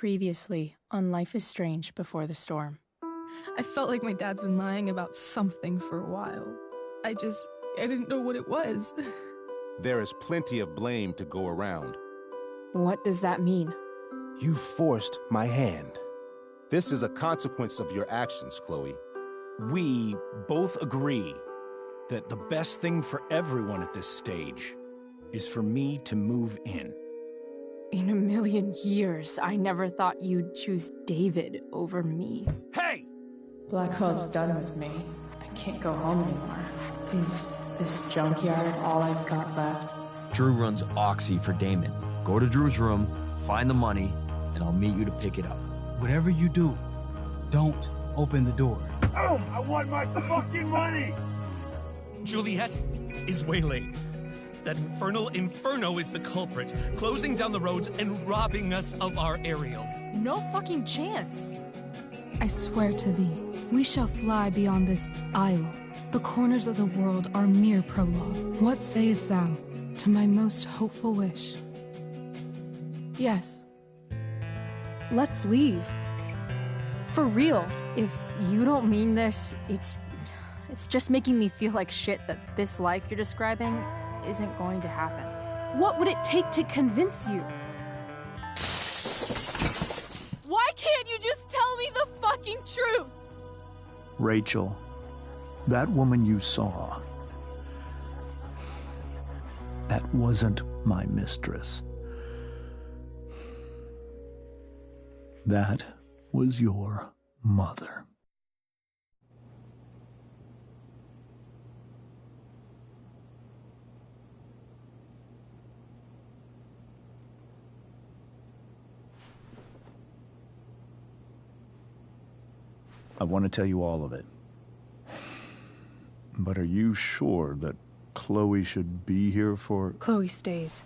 Previously on Life is Strange Before the Storm. I felt like my dad's been lying about something for a while. I didn't know what it was. There is plenty of blame to go around. What does that mean? You forced my hand. This is a consequence of your actions, Chloe. We both agree that the best thing for everyone at this stage is for me to move in. In a million years, I never thought you'd choose David over me. Hey! Blackwell's done with me. I can't go home anymore. Is this junkyard all I've got left? Drew runs Oxy for Damon. Go to Drew's room, find the money, and I'll meet you to pick it up. Whatever you do, don't open the door. Oh, I want my fucking money! Juliet is waylaid. That infernal inferno is the culprit, closing down the roads and robbing us of our aerial. No fucking chance. I swear to thee, we shall fly beyond this isle. The corners of the world are mere prologue. What sayest thou to my most hopeful wish? Yes. Let's leave. For real. If you don't mean this, it's just making me feel like shit that this life you're describing isn't going to happen. What would it take to convince you? Why can't you just tell me the fucking truth? Rachel, that woman you saw, that wasn't my mistress. That was your mother. I want to tell you all of it. But are you sure that Chloe should be here for... Chloe stays.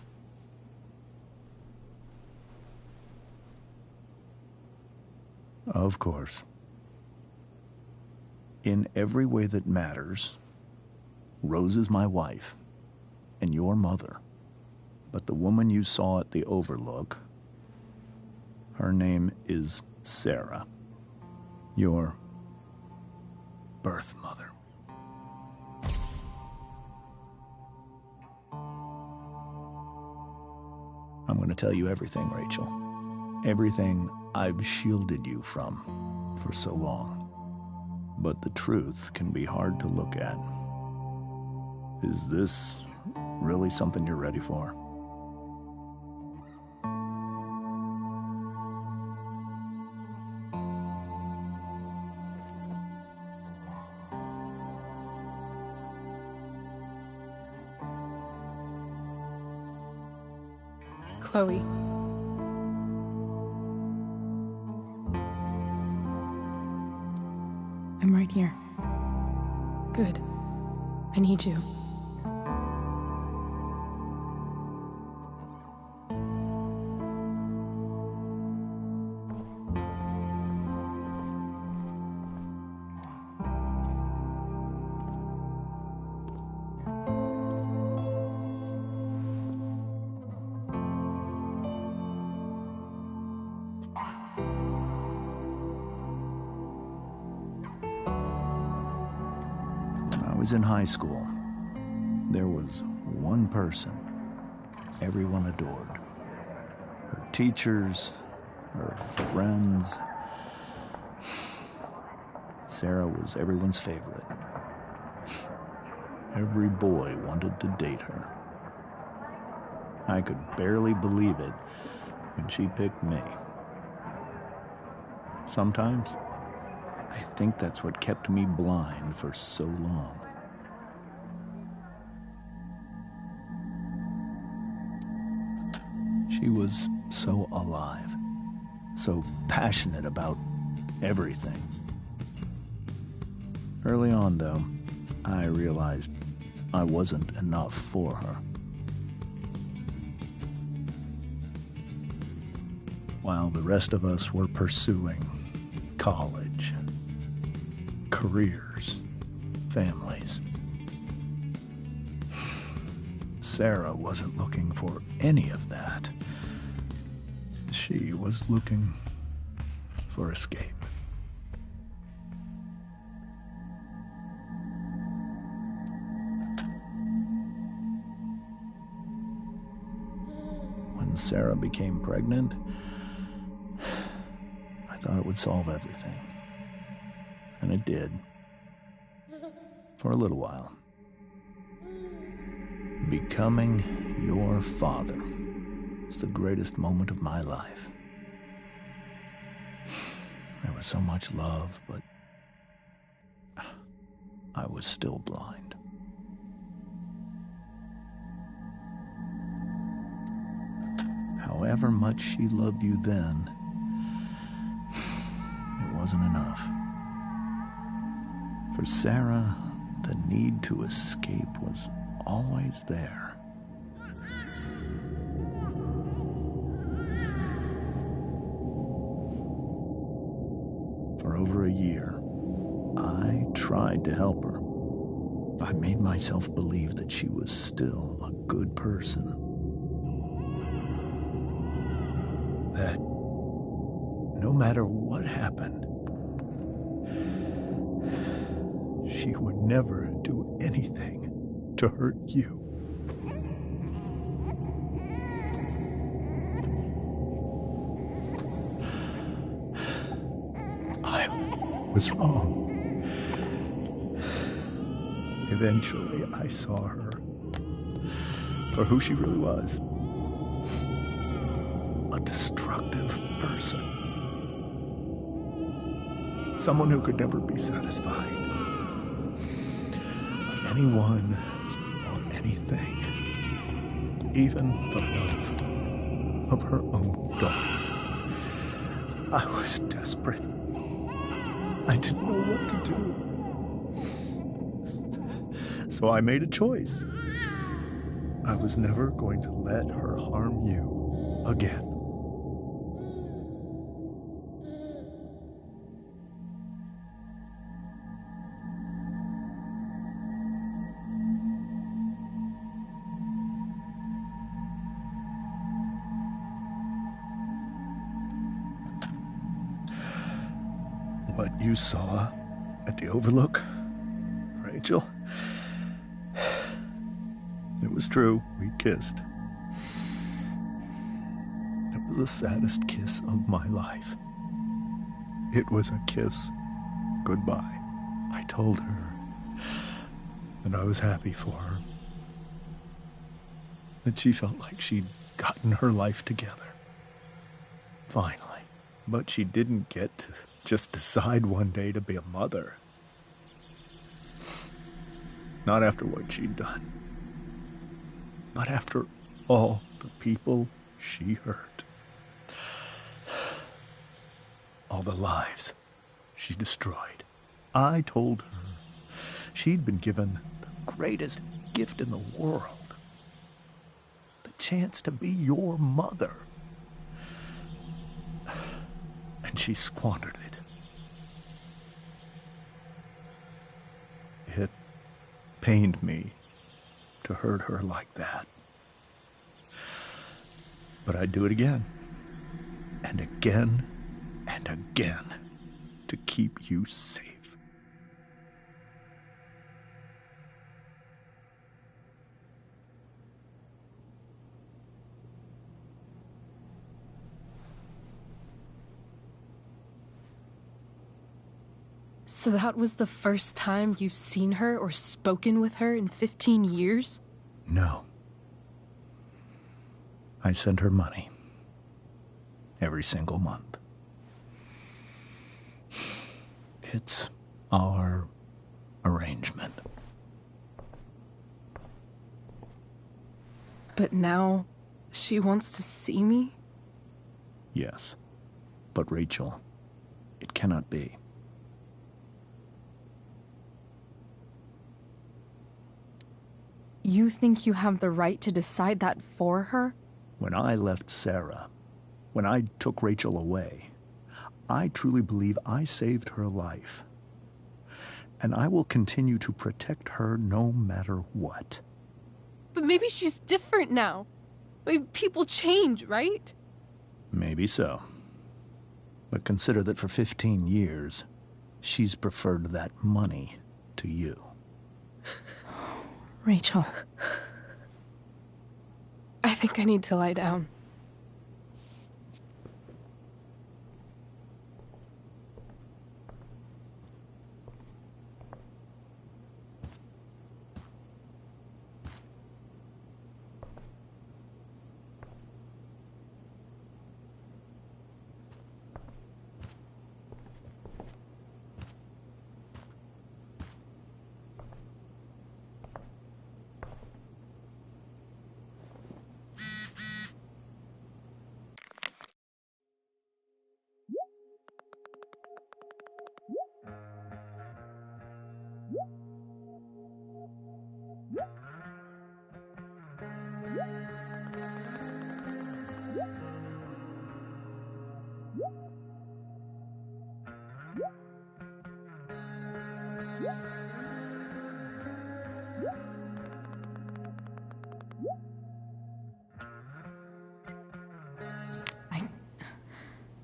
Of course. In every way that matters, Rose is my wife and your mother. But the woman you saw at the Overlook, her name is Sarah. Your birth mother. I'm going to tell you everything, Rachel. Everything I've shielded you from for so long. But the truth can be hard to look at. Is this really something you're ready for? Chloe. I'm right here. Good. I need you. When I was in high school, there was one person everyone adored. Her teachers, her friends. Sarah was everyone's favorite. Every boy wanted to date her. I could barely believe it when she picked me. Sometimes, I think that's what kept me blind for so long. She was so alive, so passionate about everything. Early on, though, I realized I wasn't enough for her. While the rest of us were pursuing college, careers, families, Sarah wasn't looking for any of that. She was looking for escape. When Sarah became pregnant, I thought it would solve everything. And it did. For a little while. Becoming your father was the greatest moment of my life. There was so much love, but I was still blind. However much she loved you then, it wasn't enough. For Sarah, the need to escape was always there. For over a year, I tried to help her. I made myself believe that she was still a good person. That no matter what happened, she would never do anything to hurt you. I was wrong. Eventually, I saw her for who she really was. A destructive person. Someone who could never be satisfied. Anyone or anything. Even the love of her own daughter. I was desperate. I didn't know what to do. So I made a choice. I was never going to let her harm you again. What you saw at the Overlook, Rachel, it was true. We kissed. It was the saddest kiss of my life. It was a kiss goodbye. I told her that I was happy for her. That she felt like she'd gotten her life together. Finally. But she didn't get to just decide one day to be a mother. Not after what she'd done. Not after all the people she hurt. All the lives she destroyed. I told her she'd been given the greatest gift in the world. The chance to be your mother. And she squandered it. It pained me to hurt her like that. But I'd do it again. And again. And again. To keep you safe. So that was the first time you've seen her or spoken with her in 15 years? No. I sent her money. Every single month. It's our arrangement. But now, she wants to see me? Yes. But Rachel, it cannot be. You think you have the right to decide that for her? When I left Sarah, when I took Rachel away, I truly believe I saved her life. And I will continue to protect her no matter what. But maybe she's different now. Maybe people change, right? Maybe so. But consider that for 15 years, she's preferred that money to you. Rachel. I think I need to lie down.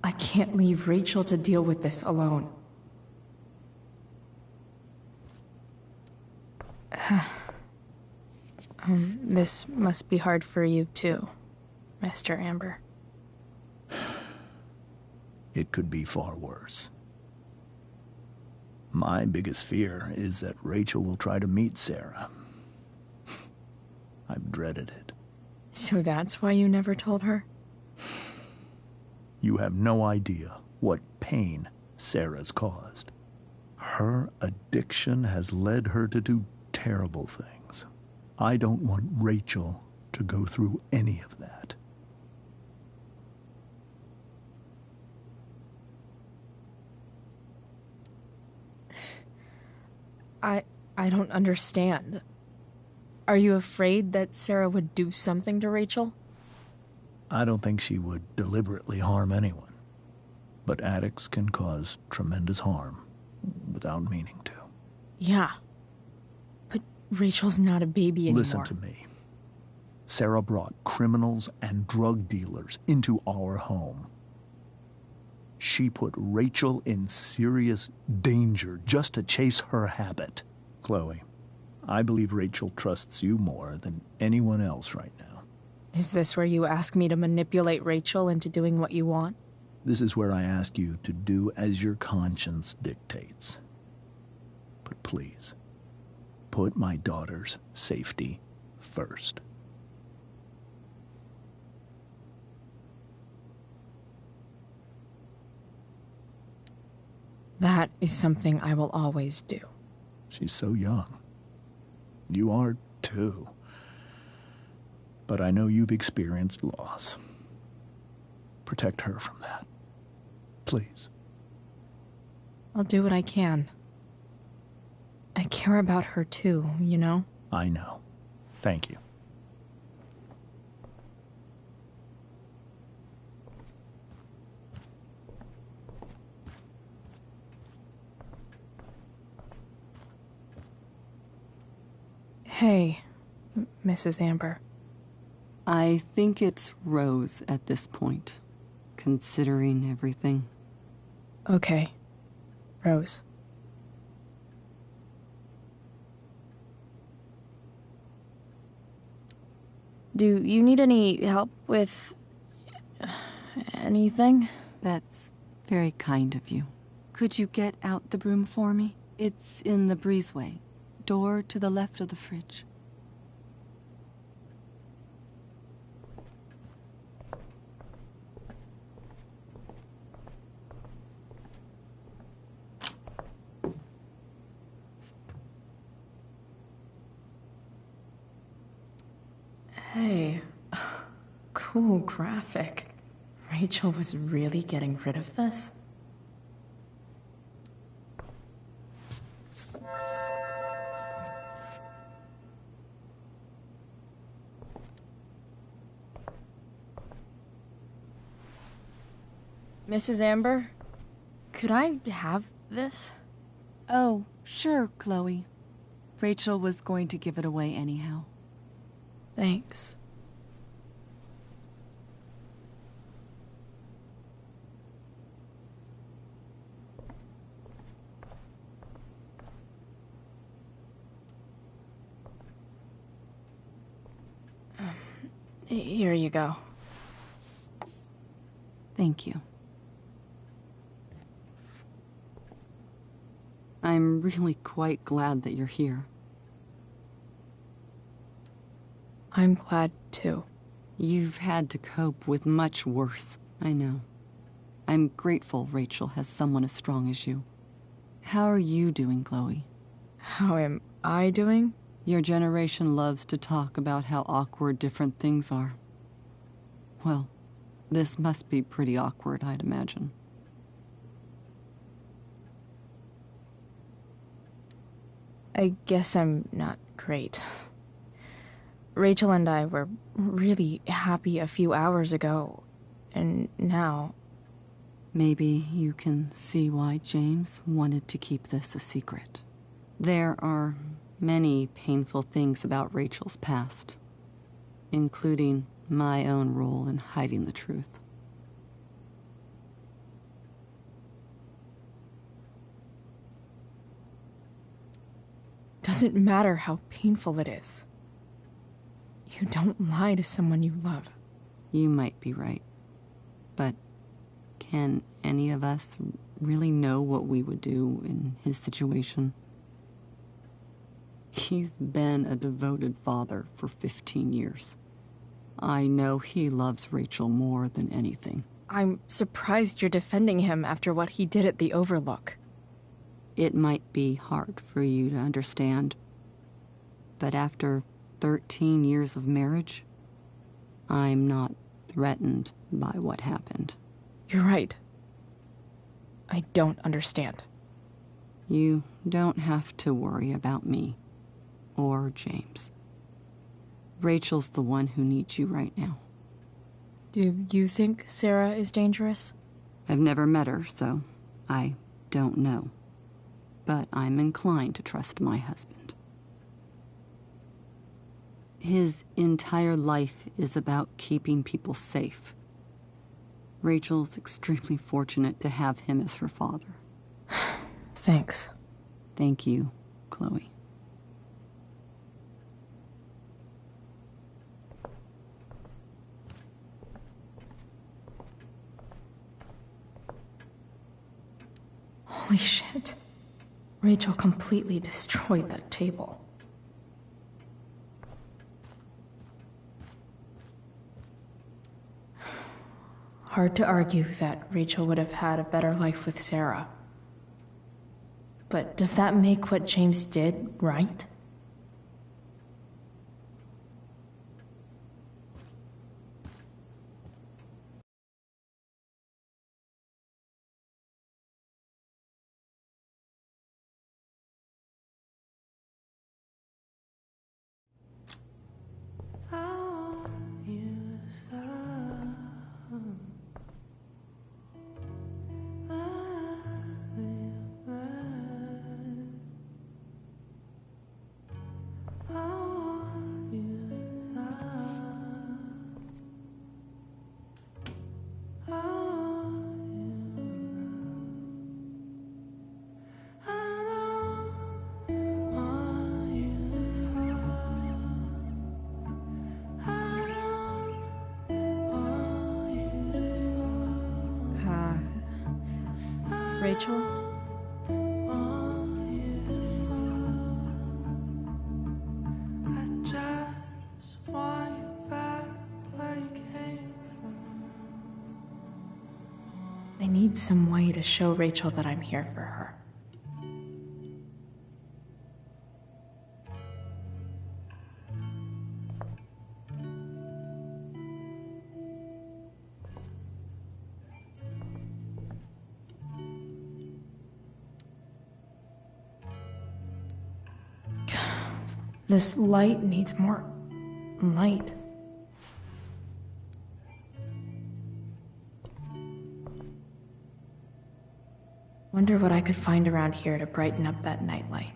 I can't leave Rachel to deal with this alone. This must be hard for you too, Mr. Amber. It could be far worse. My biggest fear is that Rachel will try to meet Sarah. I've dreaded it. So that's why you never told her? You have no idea what pain Sarah's caused. Her addiction has led her to do terrible things. I don't want Rachel to go through any of that. I don't understand. Are you afraid that Sarah would do something to Rachel? I don't think she would deliberately harm anyone. But addicts can cause tremendous harm without meaning to. Yeah. But Rachel's not a baby anymore. Listen to me. Sarah brought criminals and drug dealers into our home. She put Rachel in serious danger just to chase her habit. Chloe, I believe Rachel trusts you more than anyone else right now. Is this where you ask me to manipulate Rachel into doing what you want? This is where I ask you to do as your conscience dictates. But please, put my daughter's safety first. That is something I will always do. She's so young. You are too. But I know you've experienced loss. Protect her from that. Please. I'll do what I can. I care about her too, you know? I know. Thank you. Hey, Mrs. Amber. I think it's Rose at this point, considering everything. Okay, Rose. Do you need any help with anything? That's very kind of you. Could you get out the broom for me? It's in the breezeway, door to the left of the fridge. Hey, cool graphic. Rachel was really getting rid of this? Mrs. Amber, could I have this? Oh, sure, Chloe. Rachel was going to give it away anyhow. Thanks. Here you go. Thank you. I'm really quite glad that you're here. I'm glad, too. You've had to cope with much worse, I know. I'm grateful Rachel has someone as strong as you. How are you doing, Chloe? How am I doing? Your generation loves to talk about how awkward different things are. Well, this must be pretty awkward, I'd imagine. I guess I'm not great. Rachel and I were really happy a few hours ago, and now... Maybe you can see why James wanted to keep this a secret. There are many painful things about Rachel's past, including my own role in hiding the truth. Doesn't matter how painful it is. You don't lie to someone you love. You might be right, but can any of us really know what we would do in his situation? He's been a devoted father for 15 years. I know he loves Rachel more than anything. I'm surprised you're defending him after what he did at the Overlook. It might be hard for you to understand, but after 13 years of marriage, I'm not threatened by what happened. You're right. I don't understand. You don't have to worry about me or James. Rachel's the one who needs you right now. Do you think Sarah is dangerous? I've never met her, so I don't know. But I'm inclined to trust my husband. His entire life is about keeping people safe. Rachel's extremely fortunate to have him as her father. Thanks. Thank you, Chloe. Holy shit. Rachel completely destroyed that table. Hard to argue that Rachel would have had a better life with Sarah. But does that make what James did right? Rachel? I need some way to show Rachel that I'm here for her. This light needs more light. Wonder what I could find around here to brighten up that nightlight.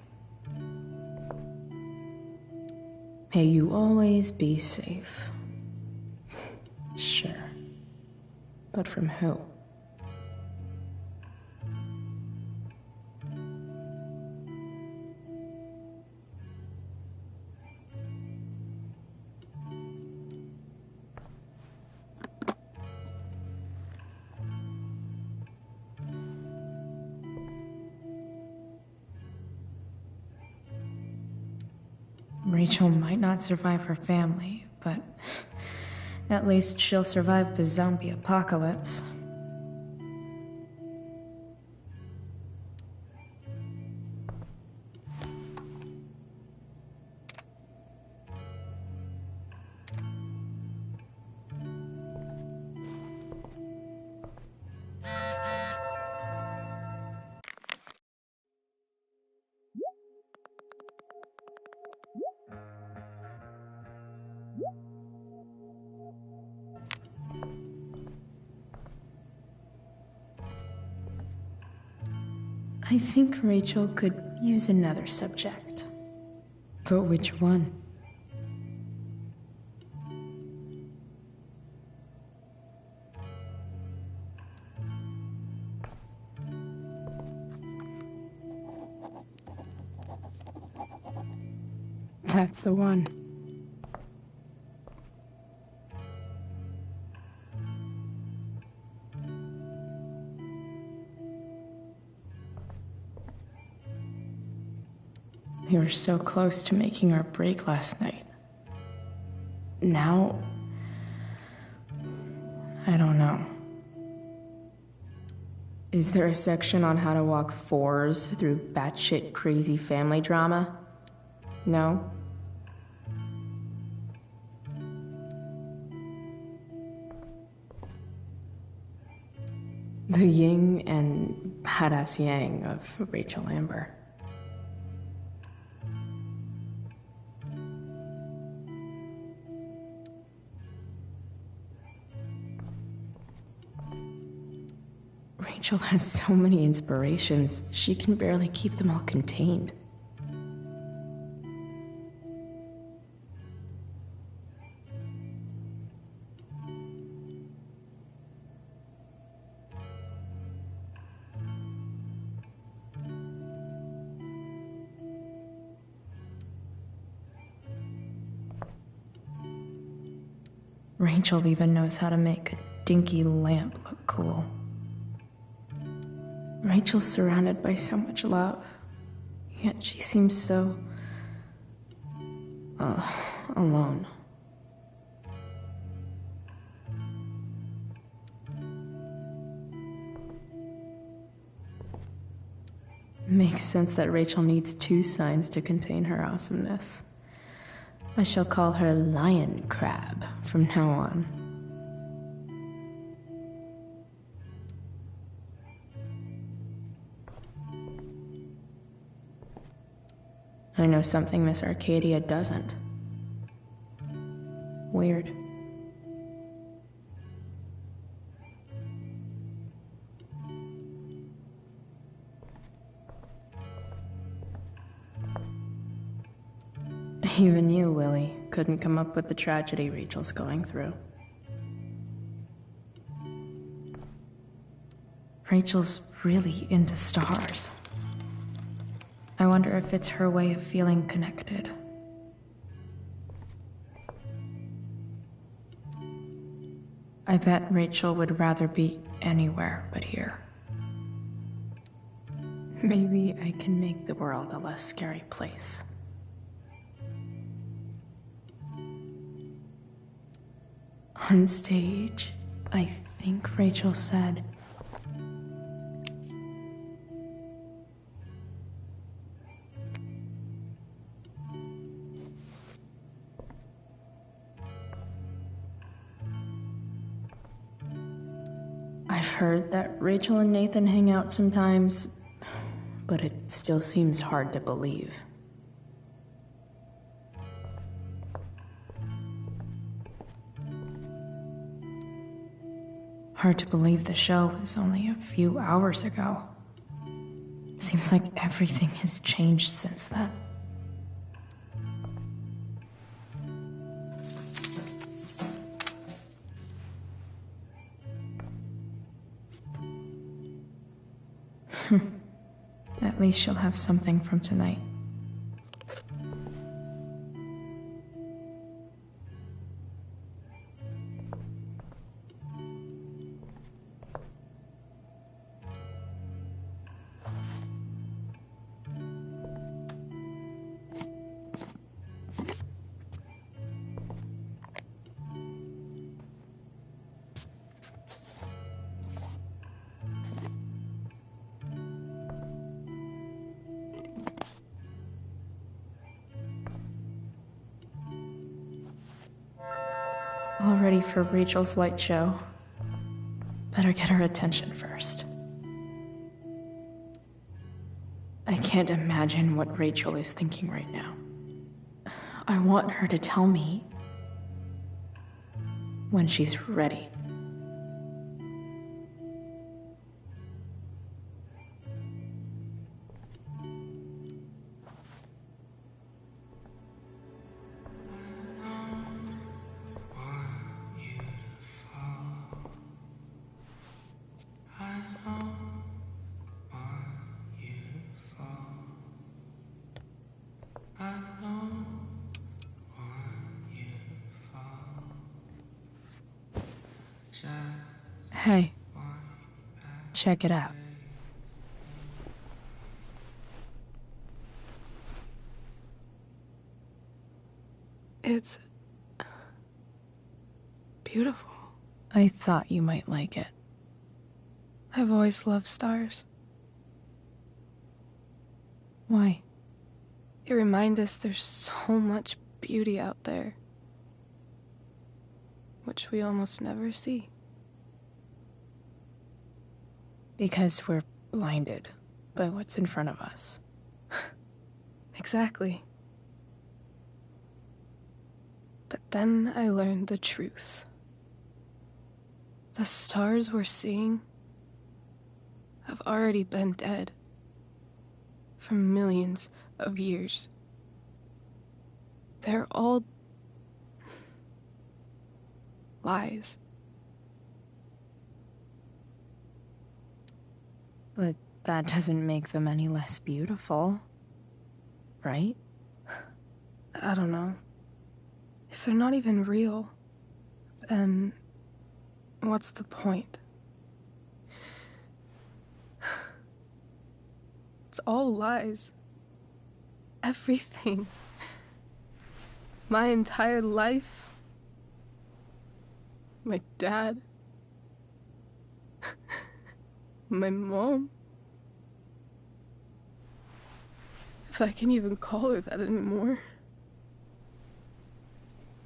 May you always be safe. Sure. But from who? Rachel might not survive her family, but at least she'll survive the zombie apocalypse. I think Rachel could use another subject. But which one? That's the one. We were so close to making our break last night. Now, I don't know. Is there a section on how to walk fours through batshit crazy family drama? No? The yin and badass yang of Rachel Amber. Rachel has so many inspirations, she can barely keep them all contained. Rachel even knows how to make a dinky lamp look cool. Rachel's surrounded by so much love, yet she seems so... alone. Makes sense that Rachel needs two signs to contain her awesomeness. I shall call her Lion Crab from now on. I know something Miss Arcadia doesn't. Weird. Even you, Willie, couldn't come up with the tragedy Rachel's going through. Rachel's really into stars. I wonder if it's her way of feeling connected. I bet Rachel would rather be anywhere but here. Maybe I can make the world a less scary place. On stage, I think Rachel said, I've heard that Rachel and Nathan hang out sometimes, but it still seems hard to believe. Hard to believe the show was only a few hours ago. Seems like everything has changed since then. At least she'll have something from tonight. All ready for Rachel's light show. Better get her attention first. I can't imagine what Rachel is thinking right now. I want her to tell me when she's ready. Hey, check it out. It's beautiful. I thought you might like it. I've always loved stars. Why? They remind us there's so much beauty out there, which we almost never see. Because we're blinded by what's in front of us. Exactly. But then I learned the truth. The stars we're seeing have already been dead for millions of years. They're all lies. But that doesn't make them any less beautiful, right? I don't know. If they're not even real, then what's the point? It's all lies. Everything. My entire life. My dad. My mom. If I can even call her that anymore.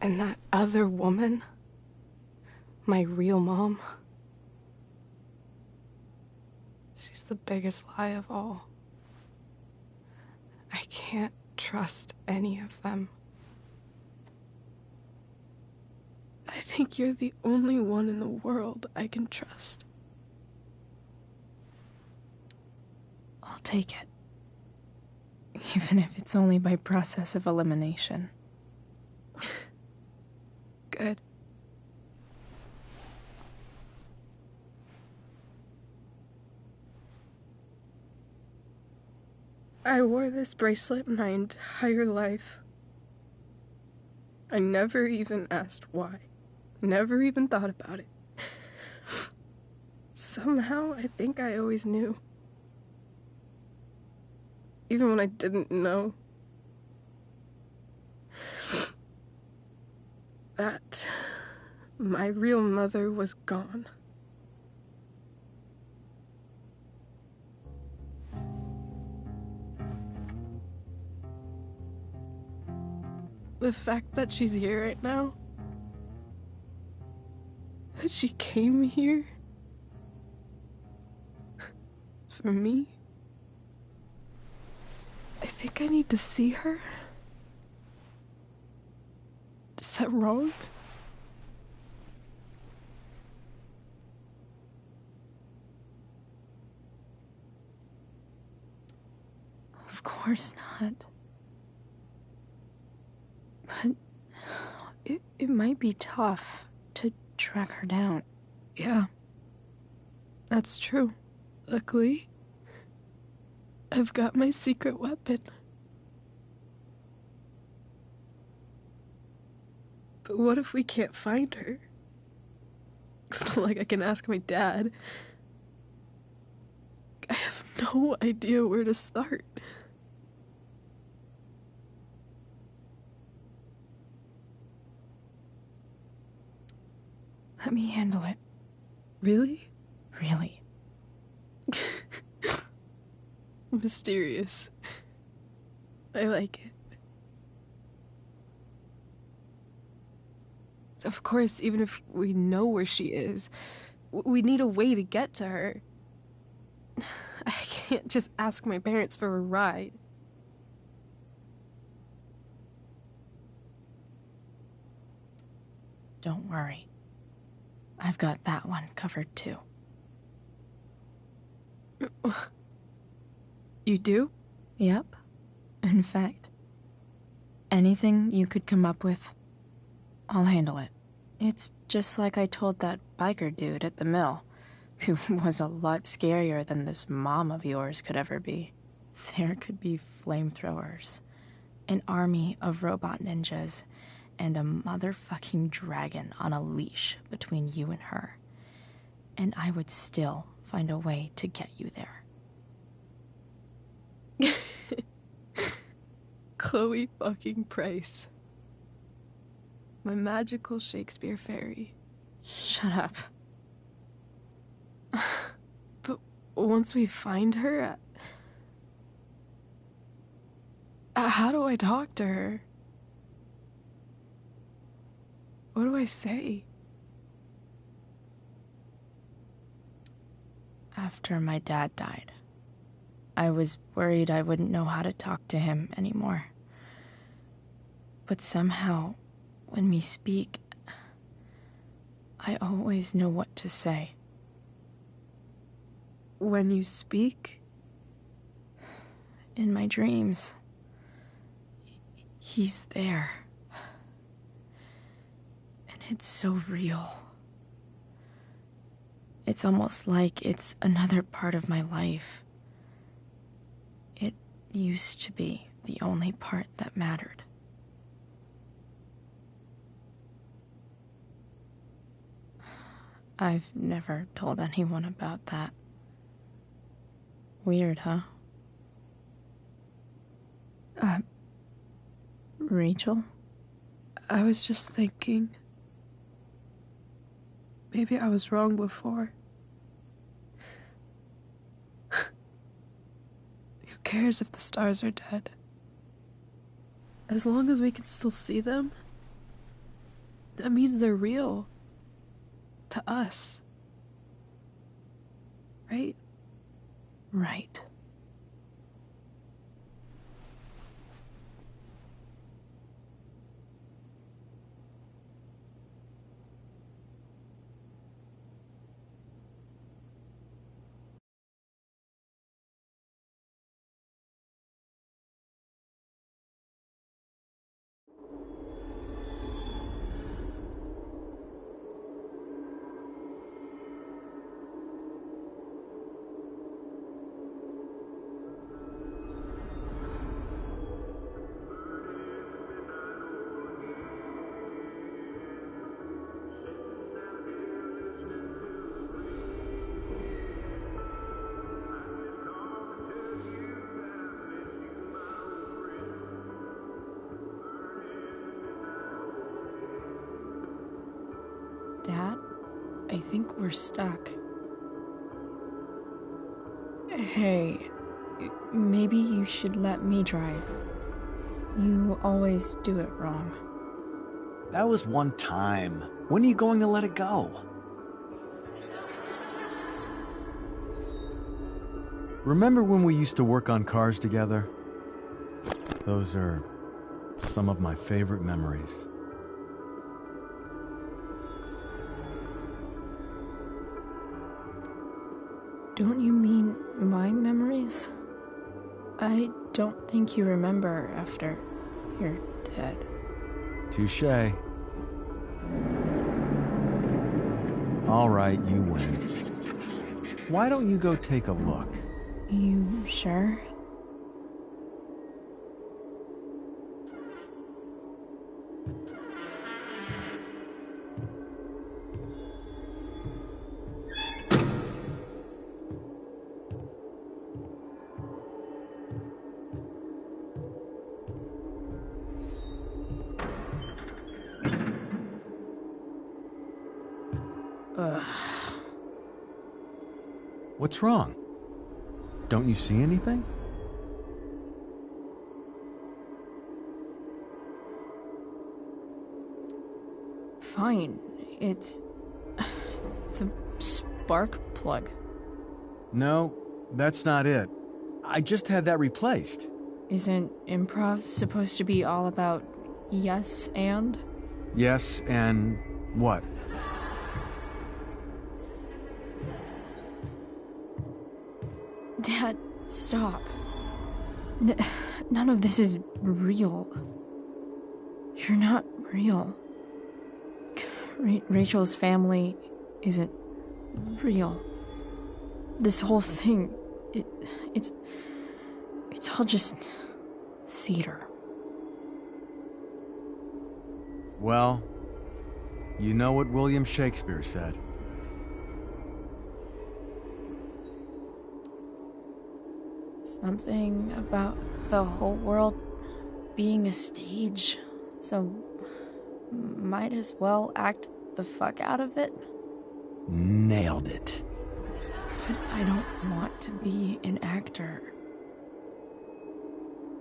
And that other woman. My real mom. She's the biggest lie of all. I can't trust any of them. I think you're the only one in the world I can trust. I'll take it. Even if it's only by process of elimination. Good. I wore this bracelet my entire life. I never even asked why. Never even thought about it. Somehow, I think I always knew. Even when I didn't know. That my real mother was gone. The fact that she's here right now, that she came here for me, I think I need to see her. Is that wrong? Of course not. But it might be tough to track her down. Yeah, that's true. Luckily, I've got my secret weapon. But what if we can't find her? It's not like I can ask my dad. I have no idea where to start. Let me handle it. Really? Really. Mysterious. I like it. Of course, even if we know where she is, we need a way to get to her. I can't just ask my parents for a ride. Don't worry. I've got that one covered too. You do? Yep. In fact, anything you could come up with, I'll handle it. It's just like I told that biker dude at the mill, who was a lot scarier than this mom of yours could ever be. There could be flamethrowers, an army of robot ninjas, and a motherfucking dragon on a leash between you and her. And I would still find a way to get you there. Chloe fucking Price. My magical Shakespeare fairy. Shut up. But once we find her, how do I talk to her? What do I say? After my dad died, I was worried I wouldn't know how to talk to him anymore. But somehow, when we speak, I always know what to say. When you speak? In my dreams, he's there. And it's so real. It's almost like it's another part of my life. It used to be the only part that mattered. I've never told anyone about that. Weird, huh? Rachel? I was just thinking. Maybe I was wrong before. Who cares if the stars are dead? As long as we can still see them, that means they're real. To us. Right? Right. Dad, I think we're stuck. Hey, maybe you should let me drive. You always do it wrong. That was one time. When are you going to let it go? Remember when we used to work on cars together? Those are some of my favorite memories. Don't you mean my memories? I don't think you remember after you're dead. Touché. All right, you win. Why don't you go take a look? You sure? What's wrong? Don't you see anything? fine. It's the spark plug. No, that's not it. I just had that replaced. Isn't improv supposed to be all about yes and? Yes, and what? Dad, stop. None of this is real. You're not real. Rachel's family isn't real. This whole thing, it's all just theater. Well, you know what William Shakespeare said. Something about the whole world being a stage, so might as well act the fuck out of it. Nailed it. But I don't want to be an actor.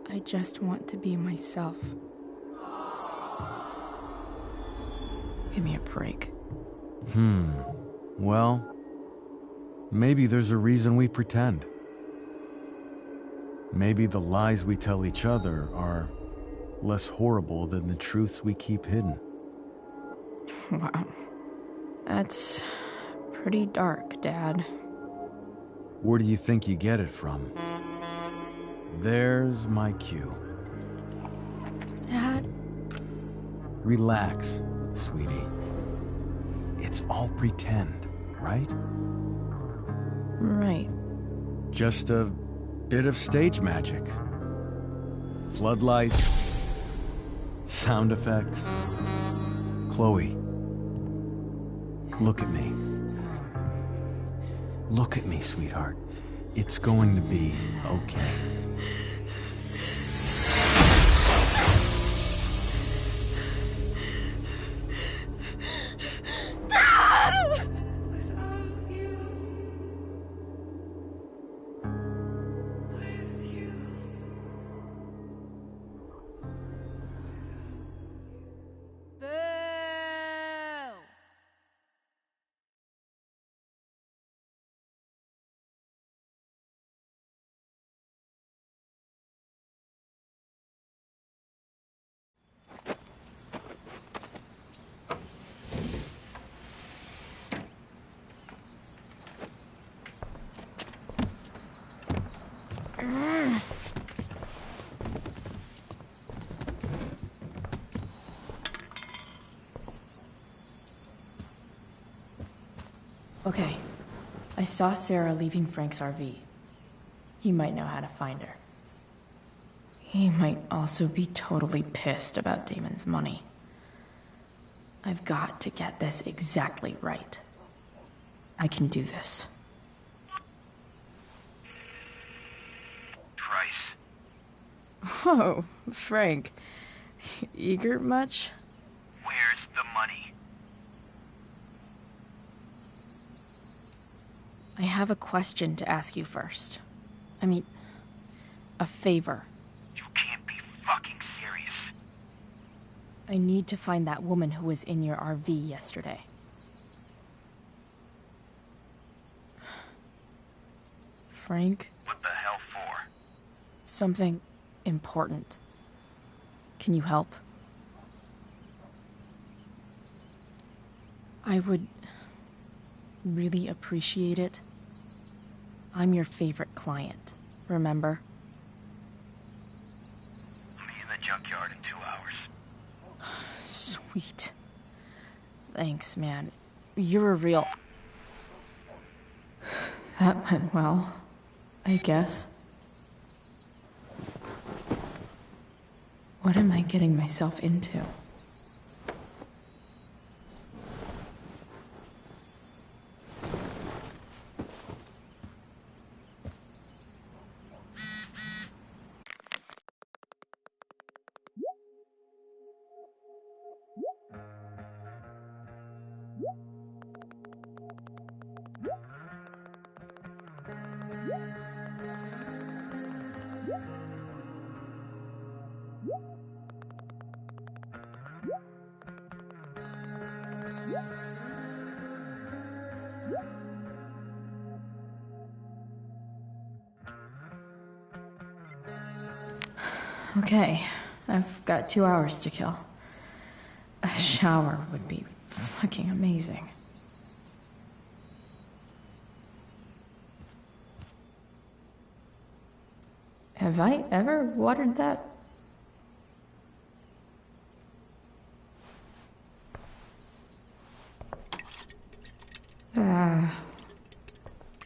I just want to be myself. Give me a break. Well, maybe there's a reason we pretend. Maybe the lies we tell each other are less horrible than the truths we keep hidden. Wow. That's pretty dark, Dad. Where do you think you get it from? There's my cue. Dad? Relax, sweetie. It's all pretend, right? Right. Just a bit of stage magic. Floodlights, sound effects. Chloe, look at me. Look at me, sweetheart. It's going to be okay. Okay. I saw Sarah leaving Frank's RV. He might know how to find her. He might also be totally pissed about Damon's money. I've got to get this exactly right. I can do this. Price. Whoa, Frank. Eager much? Where's the money? I have a question to ask you first. I mean, a favor. You can't be fucking serious. I need to find that woman who was in your RV yesterday. Frank? What the hell for? Something important. Can you help? I would really appreciate it. I'm your favorite client, remember? I'll be in the junkyard in 2 hours. Sweet. Thanks, man. You're a real... That went well, I guess. What am I getting myself into? Okay, I've got 2 hours to kill. A shower would be fucking amazing. Have I ever watered that?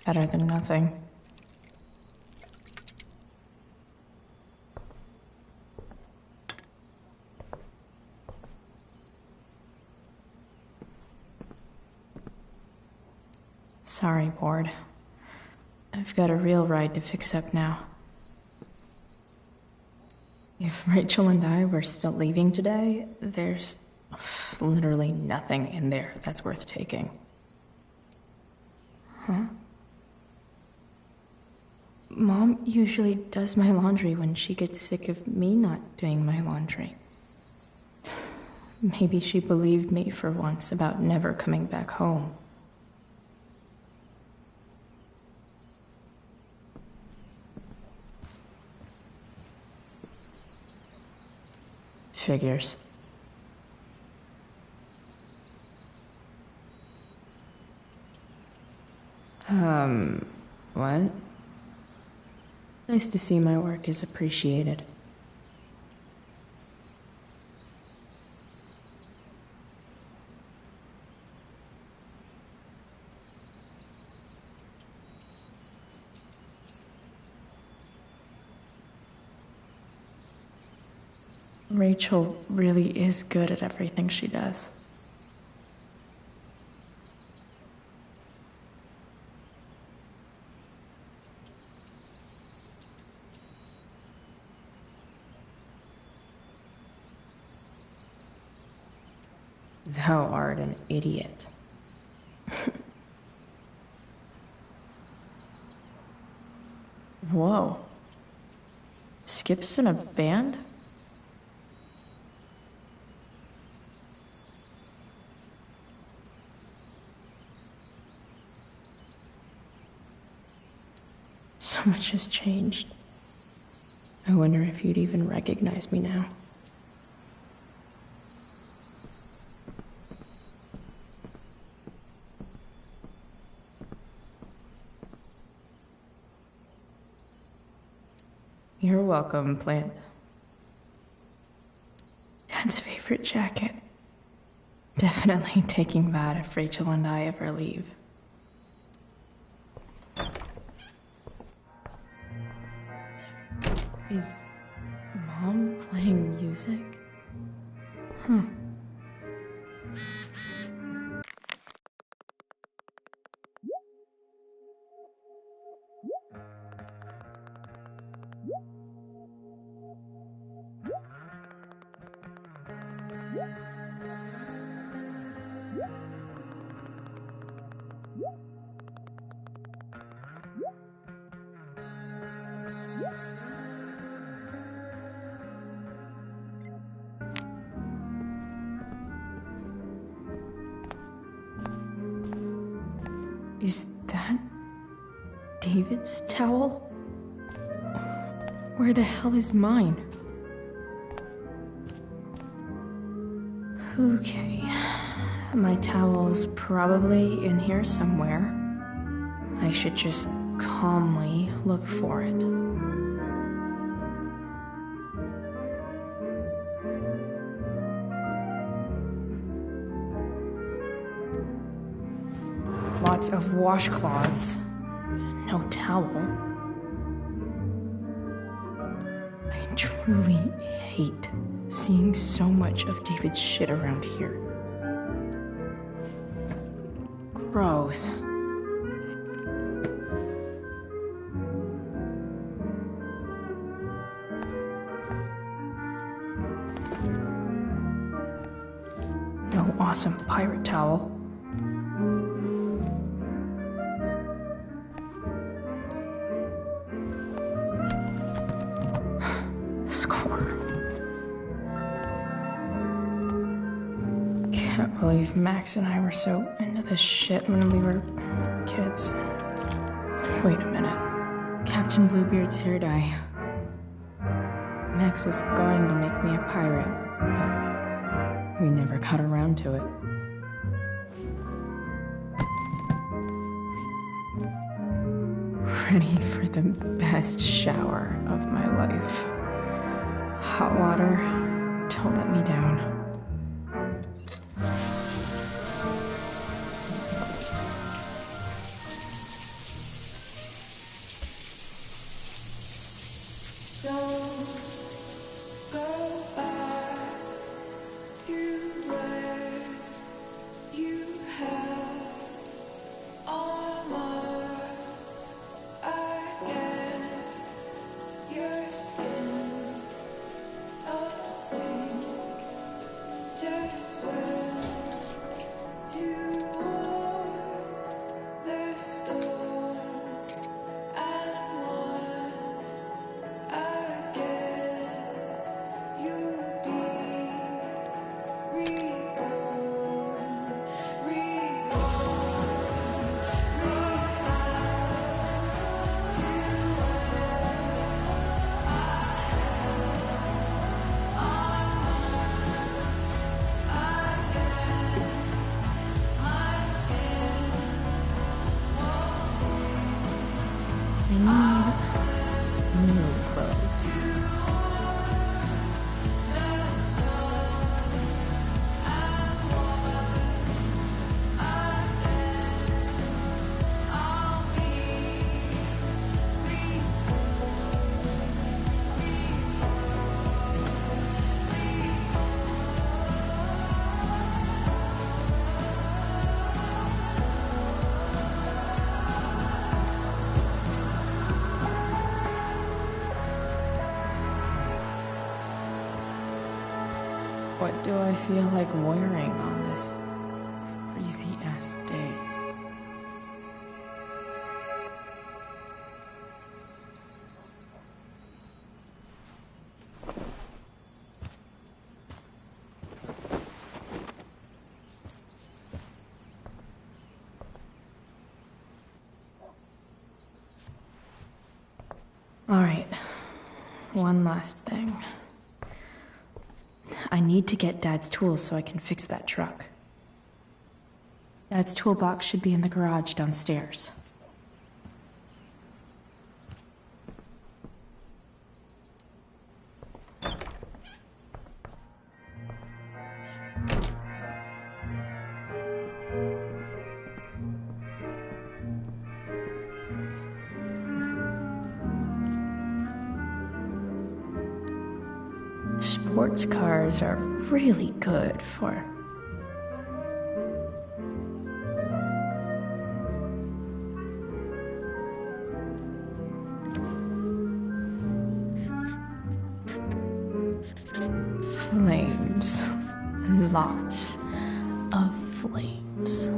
Better than nothing. Sorry, board. I've got a real ride to fix up now. If Rachel and I were still leaving today, there's literally nothing in there that's worth taking. Huh? Mom usually does my laundry when she gets sick of me not doing my laundry. Maybe she believed me for once about never coming back home. Figures. What? Nice to see my work is appreciated. Rachel really is good at everything she does. Thou art an idiot. Whoa. Skip's in a band? So much has changed. I wonder if you'd even recognize me now. You're welcome, plant. Dad's favorite jacket. Definitely taking that if Rachel and I ever leave. Is Mom playing music? Huh. Is that David's towel? Where the hell is mine? Okay. My towel's probably in here somewhere. I should just calmly look for it. Lots of washcloths. No towel. I truly hate seeing so much of David's shit around here. Gross. No awesome pirate towel. Score. Can't believe Max and I were so into this shit when we were kids. Wait a minute. Captain Bluebeard's hair dye. Max was going to make me a pirate, but we never got around to it. Ready for the best shower of my life. Hot water, don't let me down. What do I feel like wearing on this crazy-ass day? All right, one last thing. I need to get Dad's tools so I can fix that truck. Dad's toolbox should be in the garage downstairs. Sports cars are really good for flames. Lots of flames.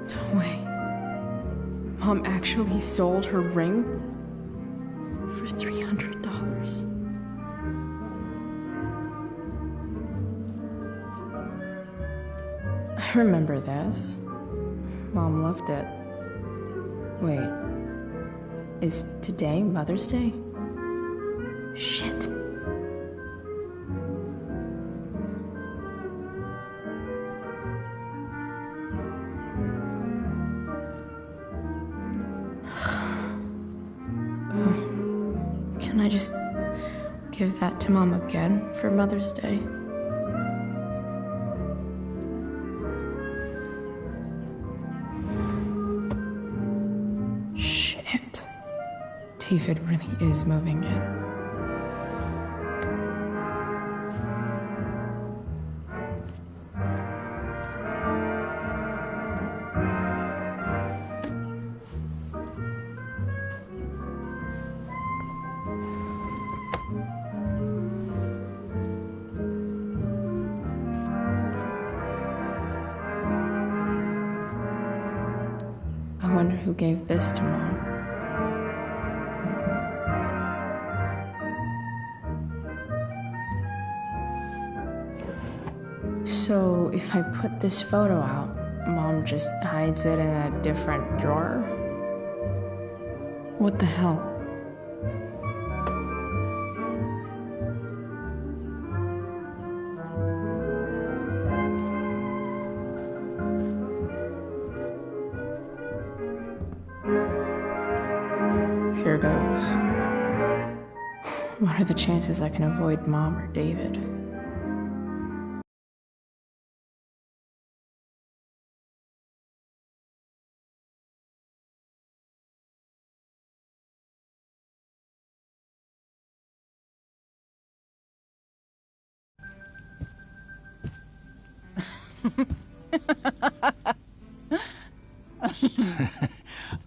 No way. Mom actually sold her ring for $300. I remember this. Mom loved it. Wait, is today Mother's Day? Shit. Can I just give that to Mom again for Mother's Day? Shit. David really is moving in. I wonder who gave this to Mom. So if I put this photo out, Mom just hides it in a different drawer? What the hell? Here goes. What are the chances I can avoid Mom or David?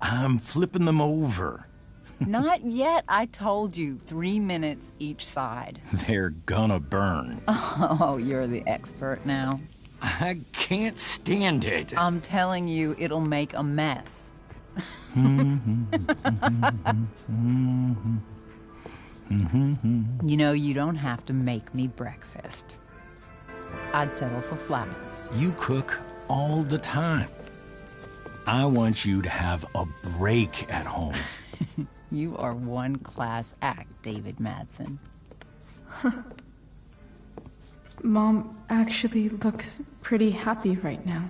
I'm flipping them over. Not yet. I told you, 3 minutes each side. They're gonna burn. Oh, you're the expert now. I can't stand it. I'm telling you, it'll make a mess. You know, you don't have to make me breakfast. I'd settle for flowers. You cook all the time. I want you to have a break at home. You are one class act, David Madsen. Mom actually looks pretty happy right now.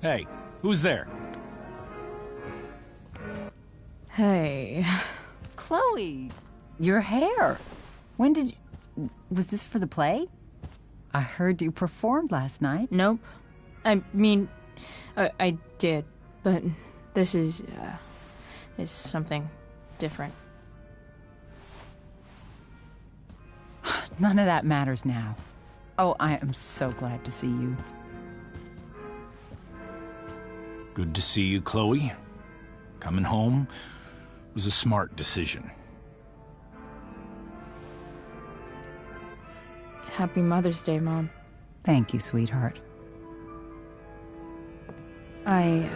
Hey, who's there? Hey. Chloe, your hair. When did you... Was this for the play? I heard you performed last night. Nope. I mean, I did, but this is something different. None of that matters now. Oh, I am so glad to see you. Good to see you, Chloe. Coming home was a smart decision. Happy Mother's Day, Mom. Thank you, sweetheart. I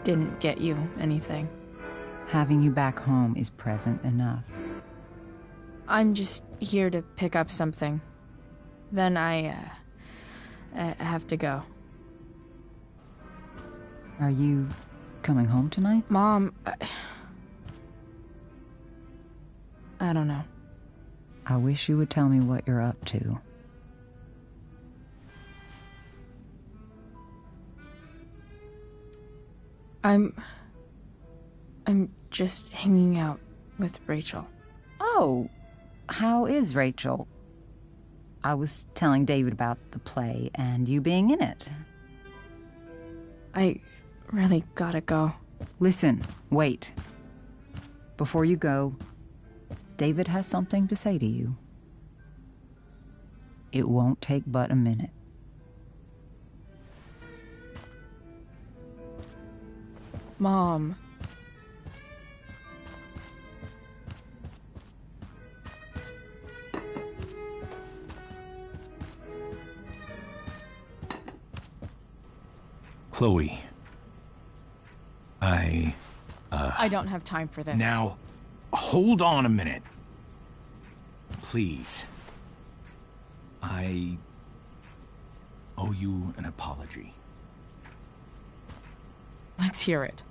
didn't get you anything. Having you back home is present enough. I'm just here to pick up something. Then I have to go. Are you coming home tonight? Mom, I don't know. I wish you would tell me what you're up to. I'm just hanging out with Rachel. Oh, how is Rachel? I was telling David about the play and you being in it. I really gotta go. Listen, wait. Before you go, David has something to say to you. It won't take but a minute. Mom. Chloe. I don't have time for this. Now, hold on a minute. Please. I owe you an apology. Let's hear it.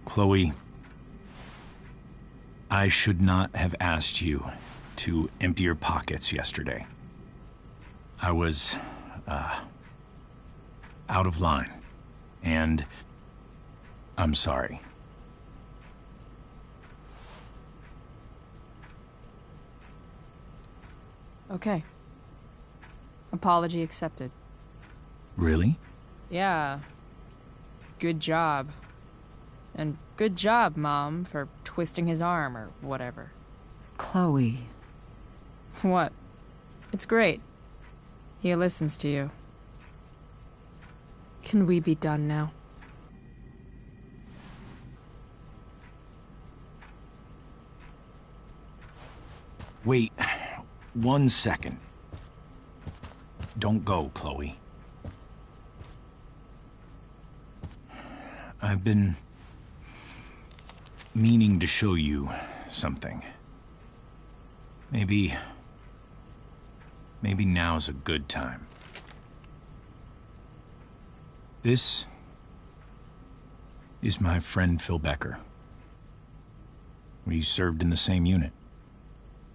Chloe, I should not have asked you to empty your pockets yesterday. I was, out of line, and I'm sorry. Okay. Apology accepted. Really? Yeah. Good job. And good job, Mom, for twisting his arm or whatever. Chloe. What? It's great. He listens to you. Can we be done now? Wait 1 second. Don't go, Chloe. I've been meaning to show you something. Maybe now's a good time. This is my friend Phil Becker. We served in the same unit.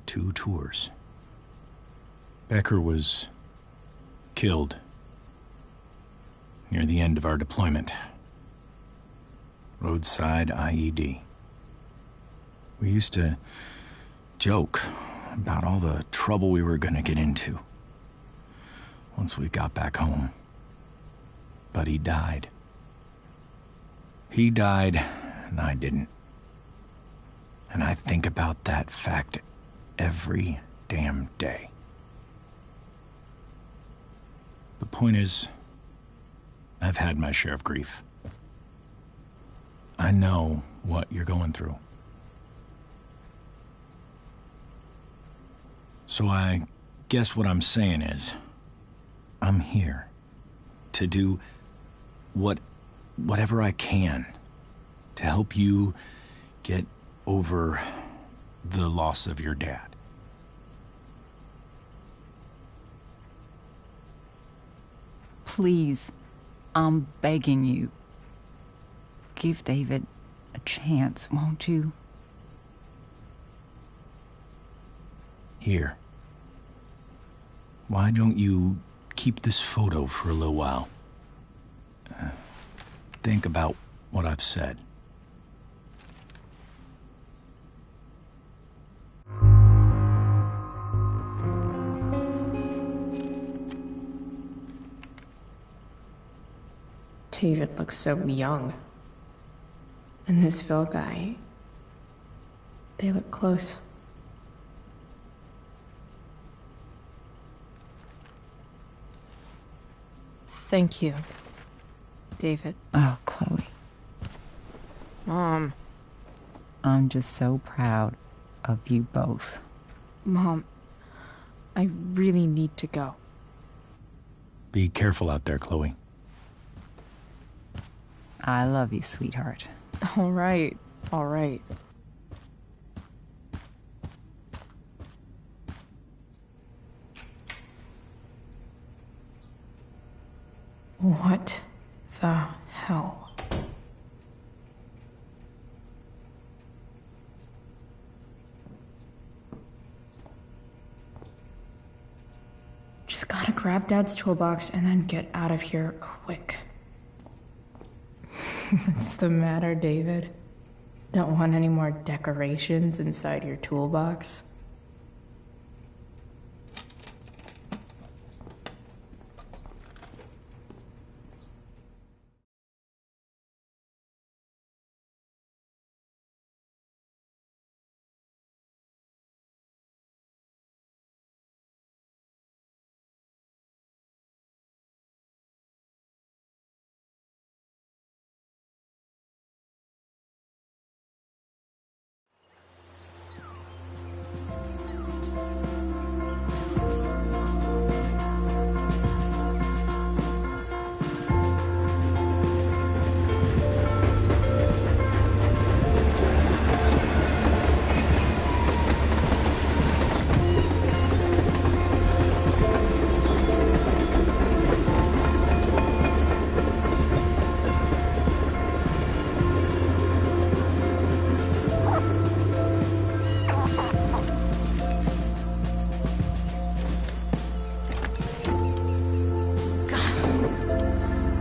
2 tours. Becker was killed near the end of our deployment. Roadside IED. We used to joke about all the trouble we were gonna get into once we got back home. But he died. He died, and I didn't. And I think about that fact every damn day. The point is, I've had my share of grief. I know what you're going through. So I guess what I'm saying is, I'm here to do whatever I can to help you get over the loss of your dad. Please, I'm begging you. Give David a chance, won't you? Here. Why don't you keep this photo for a little while? Think about what I've said. David looks so young. And this Phil guy, they look close. Thank you, David. Oh, Chloe. Mom. I'm just so proud of you both. Mom, I really need to go. Be careful out there, Chloe. I love you, sweetheart. All right, all right. What the hell? Just gotta grab Dad's toolbox and then get out of here quick. What's the matter, David? Don't want any more decorations inside your toolbox?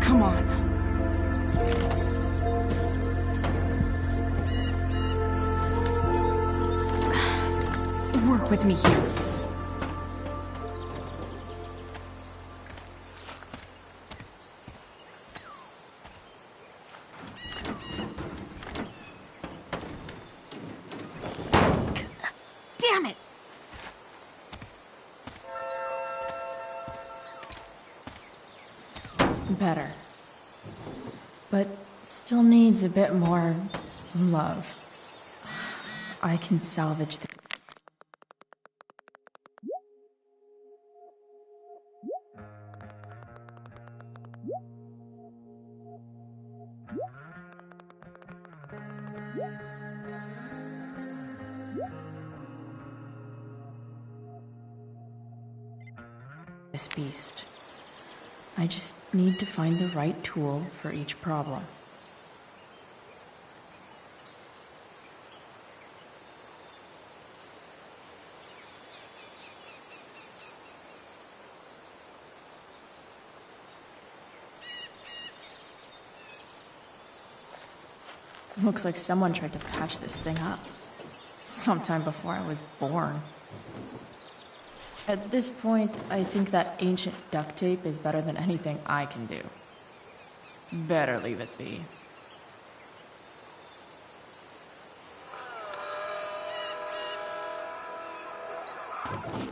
Come on. Work with me here. Damn it! Better. But still needs a bit more love. I can salvage the this beast. I just need to find the right tool for each problem. Looks like someone tried to patch this thing up. Sometime before I was born. At this point, I think that ancient duct tape is better than anything I can do. Better leave it be.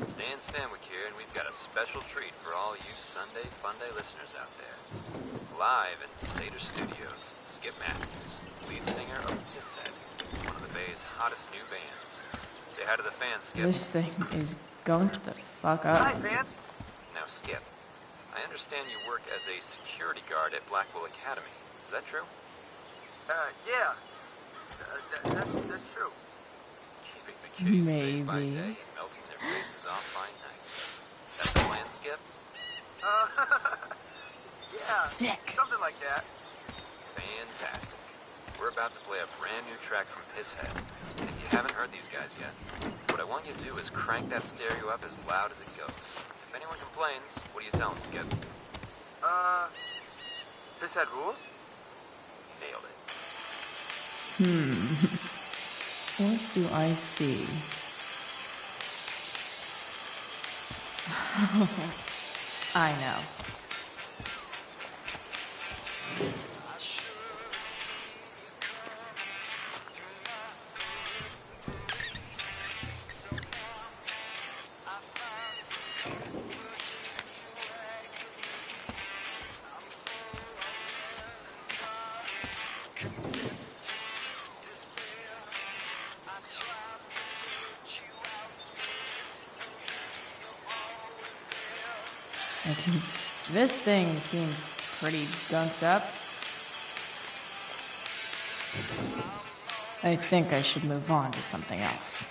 Stan Stanwyck here, and we've got a special treat for all you Sunday Funday listeners out there. Live in Seder Studios, Skip Matthews, lead singer of Pisshead, one of the Bay's hottest new bands. Say hi to the fans, Skip. This thing is going to the fuck up. Hi, fans! Now, Skip, I understand you work as a security guard at Blackwell Academy. Is that true? Yeah. That's true. Keeping the kids Maybe. safe by day and melting their faces off by night. That's the plan, Skip? Yeah. Sick. Something like that. Fantastic. We're about to play a brand new track from Pisshead. And if you haven't heard these guys yet, what I want you to do is crank that stereo up as loud as it goes. If anyone complains, what do you tell them, Skip? Pisshead rules? Nailed it. What do I see? I know. This thing seems pretty gunked up. I think I should move on to something else.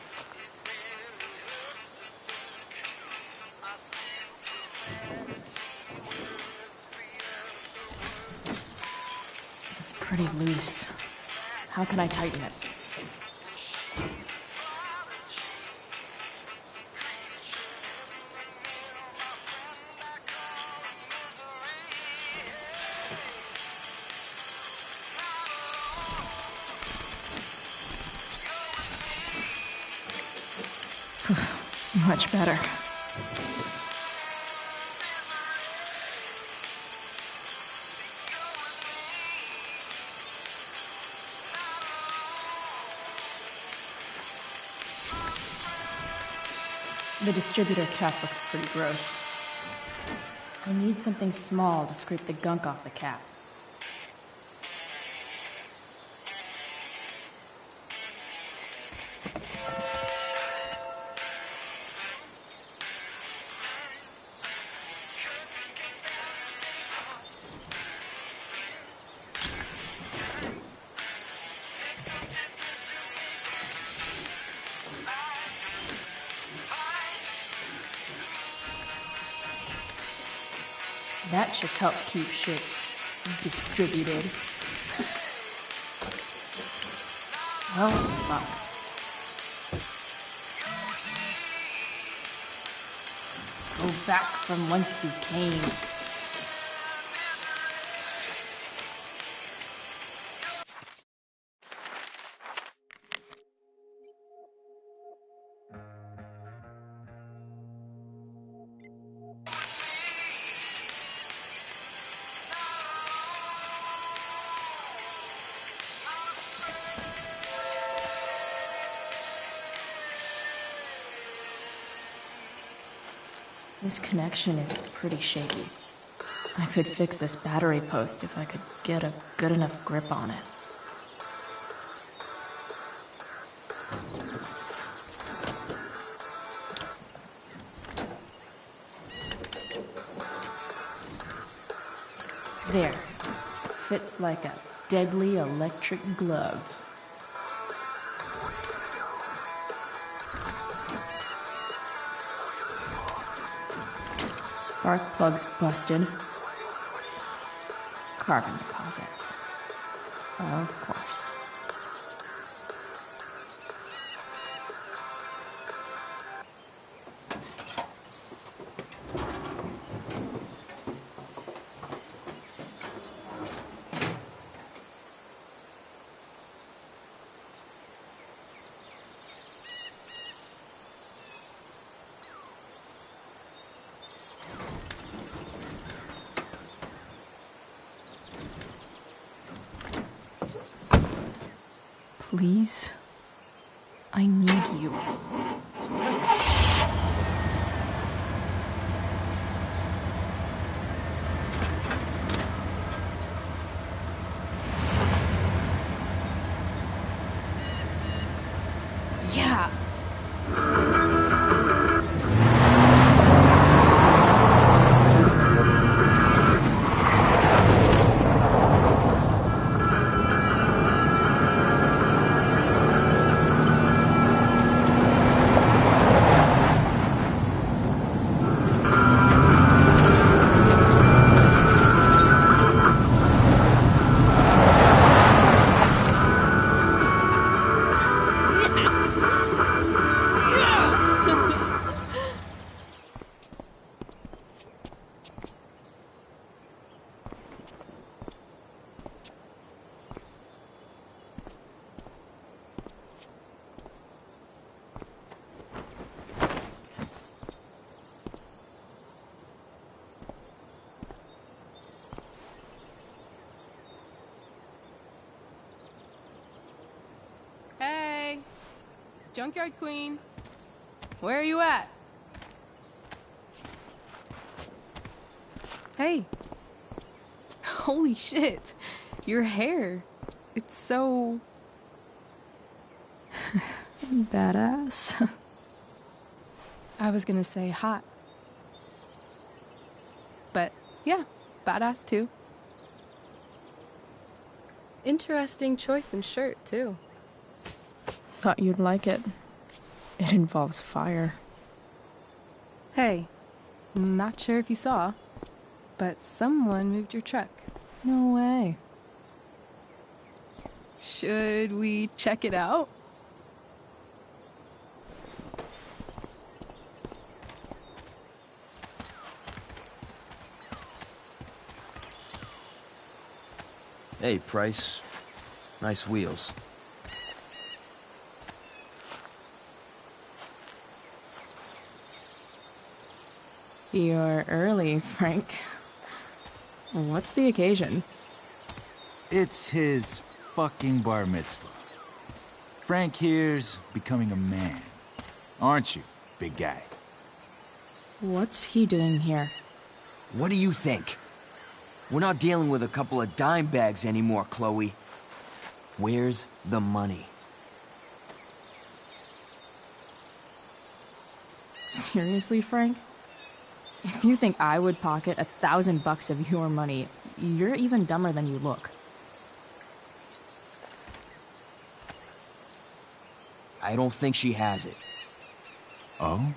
It's pretty loose. How can I tighten it? Much better. The distributor cap looks pretty gross. I need something small to scrape the gunk off the cap. That should help keep shit distributed. Oh, fuck. Go back from whence you came. This connection is pretty shaky. I could fix this battery post if I could get a good enough grip on it. There. Fits like a deadly electric glove. Spark plugs busted. Carbon deposits. Of course. Please, I need you. Yeah. Hey, Junkyard Queen, where are you at? Hey, holy shit, your hair, it's so... Badass. I was gonna say hot. But yeah, badass too. Interesting choice in shirt too. Thought you'd like it. It involves fire. Hey, not sure if you saw, but someone moved your truck. No way. Should we check it out? Hey, Price. Nice wheels. You're early, Frank. What's the occasion? It's his fucking bar mitzvah. Frank here's becoming a man. Aren't you, big guy? What's he doing here? What do you think? We're not dealing with a couple of dime bags anymore, Chloe. Where's the money? Seriously, Frank? If you think I would pocket $1,000 of your money, you're even dumber than you look. I don't think she has it. Oh?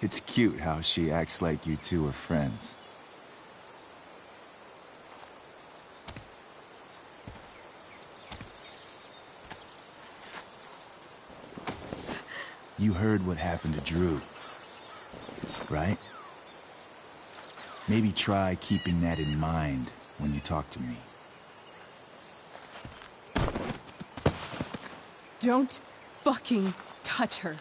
It's cute how she acts like you two are friends. You heard what happened to Drew, right? Maybe try keeping that in mind when you talk to me. Don't fucking touch her.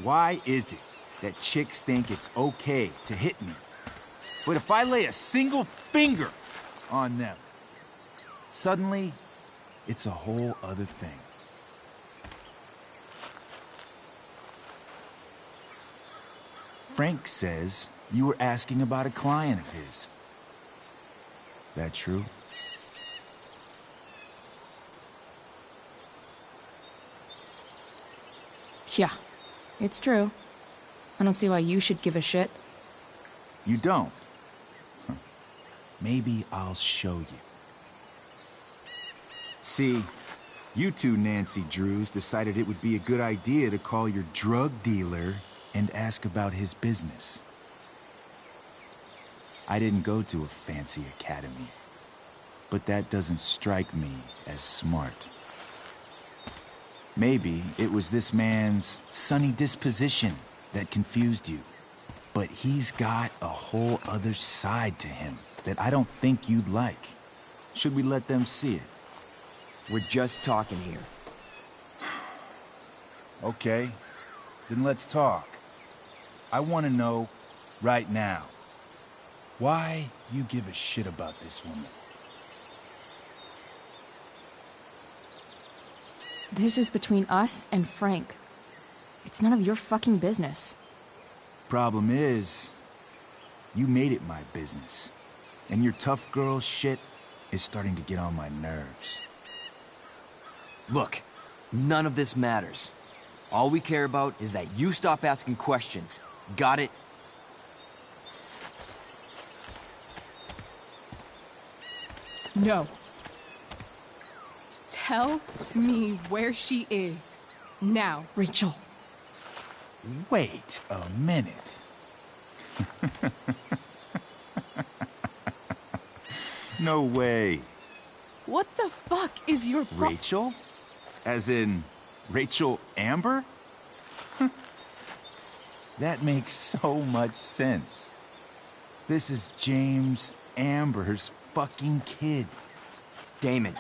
Why is it that chicks think it's okay to hit me? But if I lay a single finger on them, suddenly, it's a whole other thing. Frank says you were asking about a client of his. That true? Yeah, it's true. I don't see why you should give a shit. You don't? Huh. maybe I'll show you. See, you two Nancy Drews decided it would be a good idea to call your drug dealer and ask about his business. I didn't go to a fancy academy, but that doesn't strike me as smart. Maybe it was this man's sunny disposition that confused you, but he's got a whole other side to him that I don't think you'd like. Should we let them see it? We're just talking here. Okay, then let's talk. I want to know right now why you give a shit about this woman. This is between us and Frank. It's none of your fucking business. Problem is, you made it my business. And your tough girl shit is starting to get on my nerves. Look, none of this matters. All we care about is that you stop asking questions. Got it? No. Tell me where she is. Now. Rachel. Wait a minute. No way. What the fuck is your Rachel? As in, Rachel Amber? That makes so much sense. This is James Amber's fucking kid. Damon.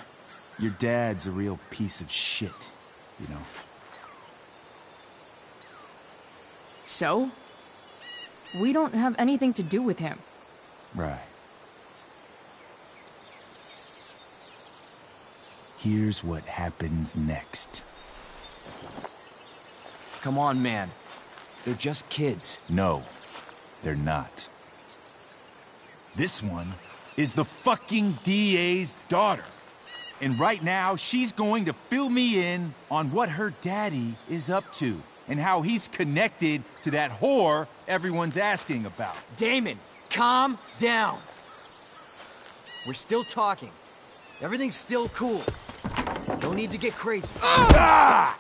Your dad's a real piece of shit, you know. So? We don't have anything to do with him. Right. Here's what happens next. Come on, man. They're just kids. No, they're not. This one is the fucking DA's daughter. And right now, she's going to fill me in on what her daddy is up to and how he's connected to that whore everyone's asking about. Damon, calm down. We're still talking. Everything's still cool. No need to get crazy. Ah!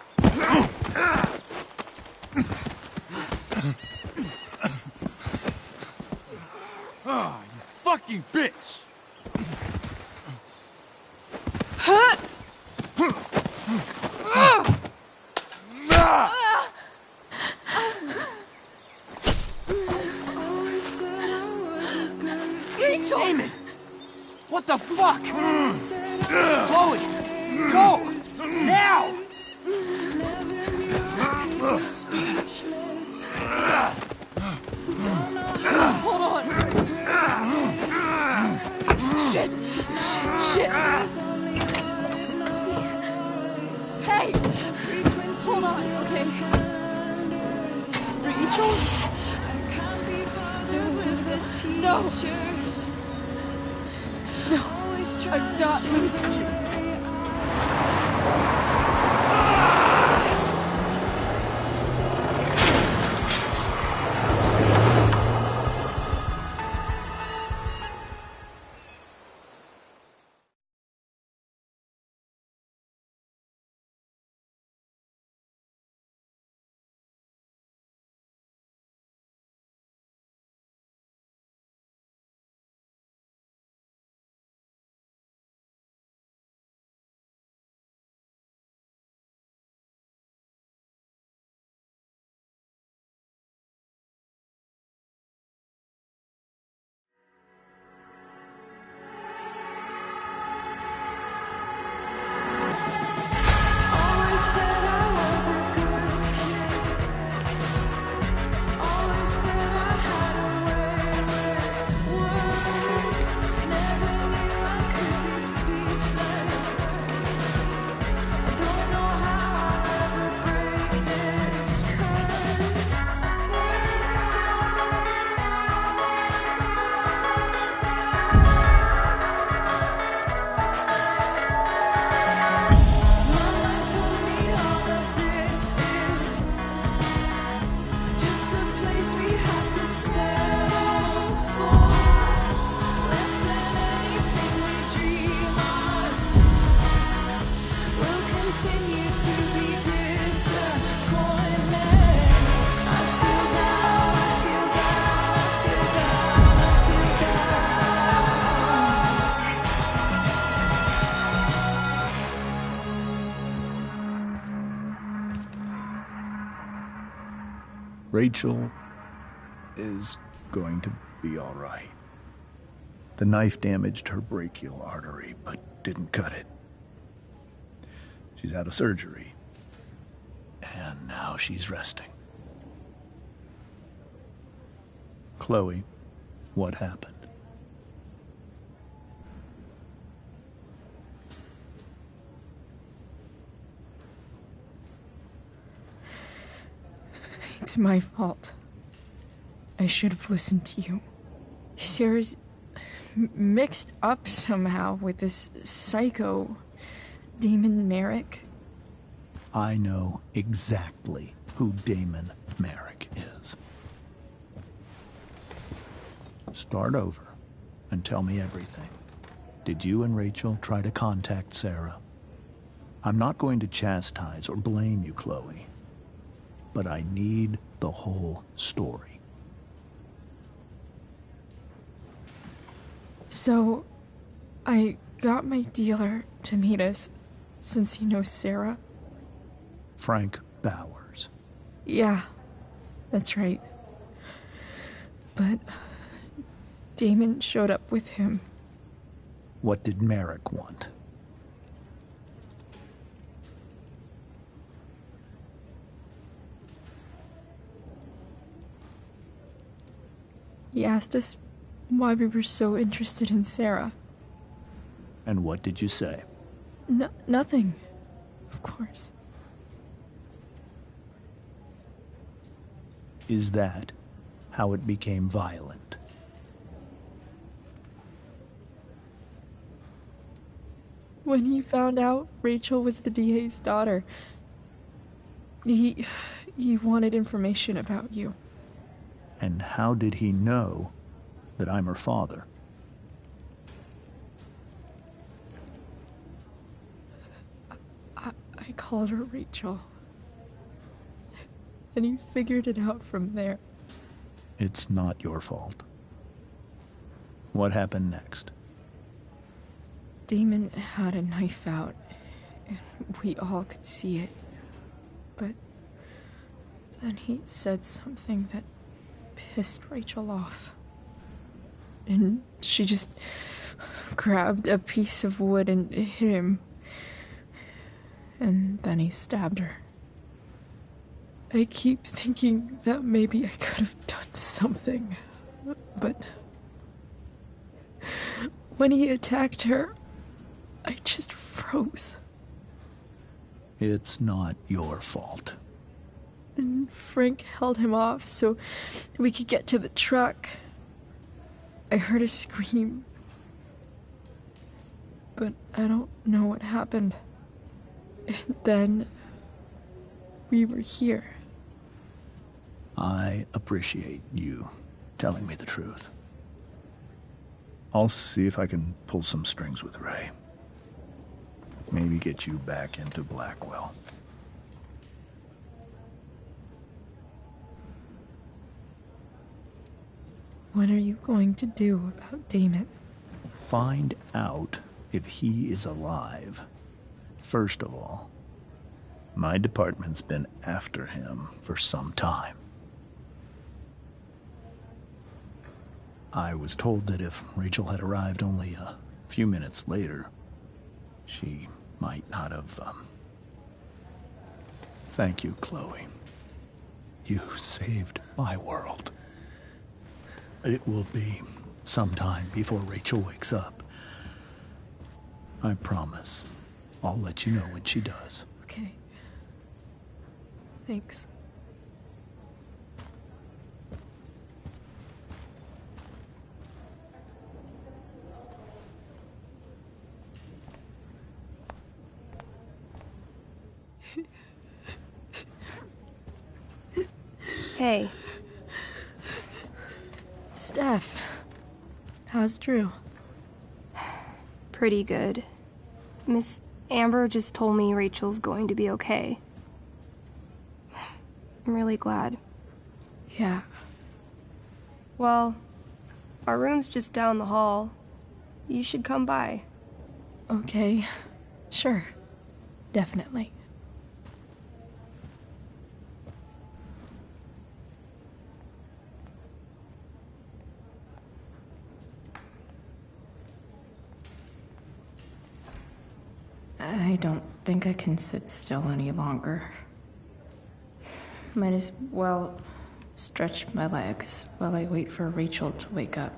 Oh, you fucking bitch! Rachel! Damon! What the fuck? Chloe! Go! Now! Hold on! Shit! Shit! Hey! Hold on, okay? Rachel? No! No! I'm not losing you! Rachel is going to be all right. The knife damaged her brachial artery, but didn't cut it. She's had a surgery, and now she's resting. Chloe, what happened? It's my fault. I should have listened to you. Sarah's mixed up somehow with this psycho Damon Merrick. I know exactly who Damon Merrick is. Start over and tell me everything. Did you and Rachel try to contact Sarah? I'm not going to chastise or blame you, Chloe, but I need the whole story. So, I got my dealer to meet us, since he knows Sarah. Frank Bowers. Yeah, that's right. But Damon showed up with him. What did Merrick want? He asked us why we were so interested in Sarah. And what did you say? Nothing, of course. Is that how it became violent? When he found out Rachel was the DA's daughter, he wanted information about you. And how did he know that I'm her father? I called her Rachel. And he figured it out from there. It's not your fault. What happened next? Damon had a knife out, and we all could see it. But then he said something that pissed Rachel off. And she just grabbed a piece of wood and hit him. And then he stabbed her. I keep thinking that maybe I could have done something, but when he attacked her, I just froze. It's not your fault. And Frank held him off so we could get to the truck. I heard a scream, but I don't know what happened. And then we were here. I appreciate you telling me the truth. I'll see if I can pull some strings with Ray. Maybe get you back into Blackwell. What are you going to do about Damon? Find out if he is alive. First of all, my department's been after him for some time. I was told that if Rachel had arrived only a few minutes later, she might not have, Thank you, Chloe. You saved my world. It will be some time before Rachel wakes up. I promise. I'll let you know when she does. Okay. Thanks. Hey. Steph, how's Drew? Pretty good. Miss Amber just told me Rachel's going to be okay. I'm really glad. Yeah. Well, our room's just down the hall. You should come by. Okay. Sure. Definitely. I don't think I can sit still any longer. Might as well stretch my legs while I wait for Rachel to wake up.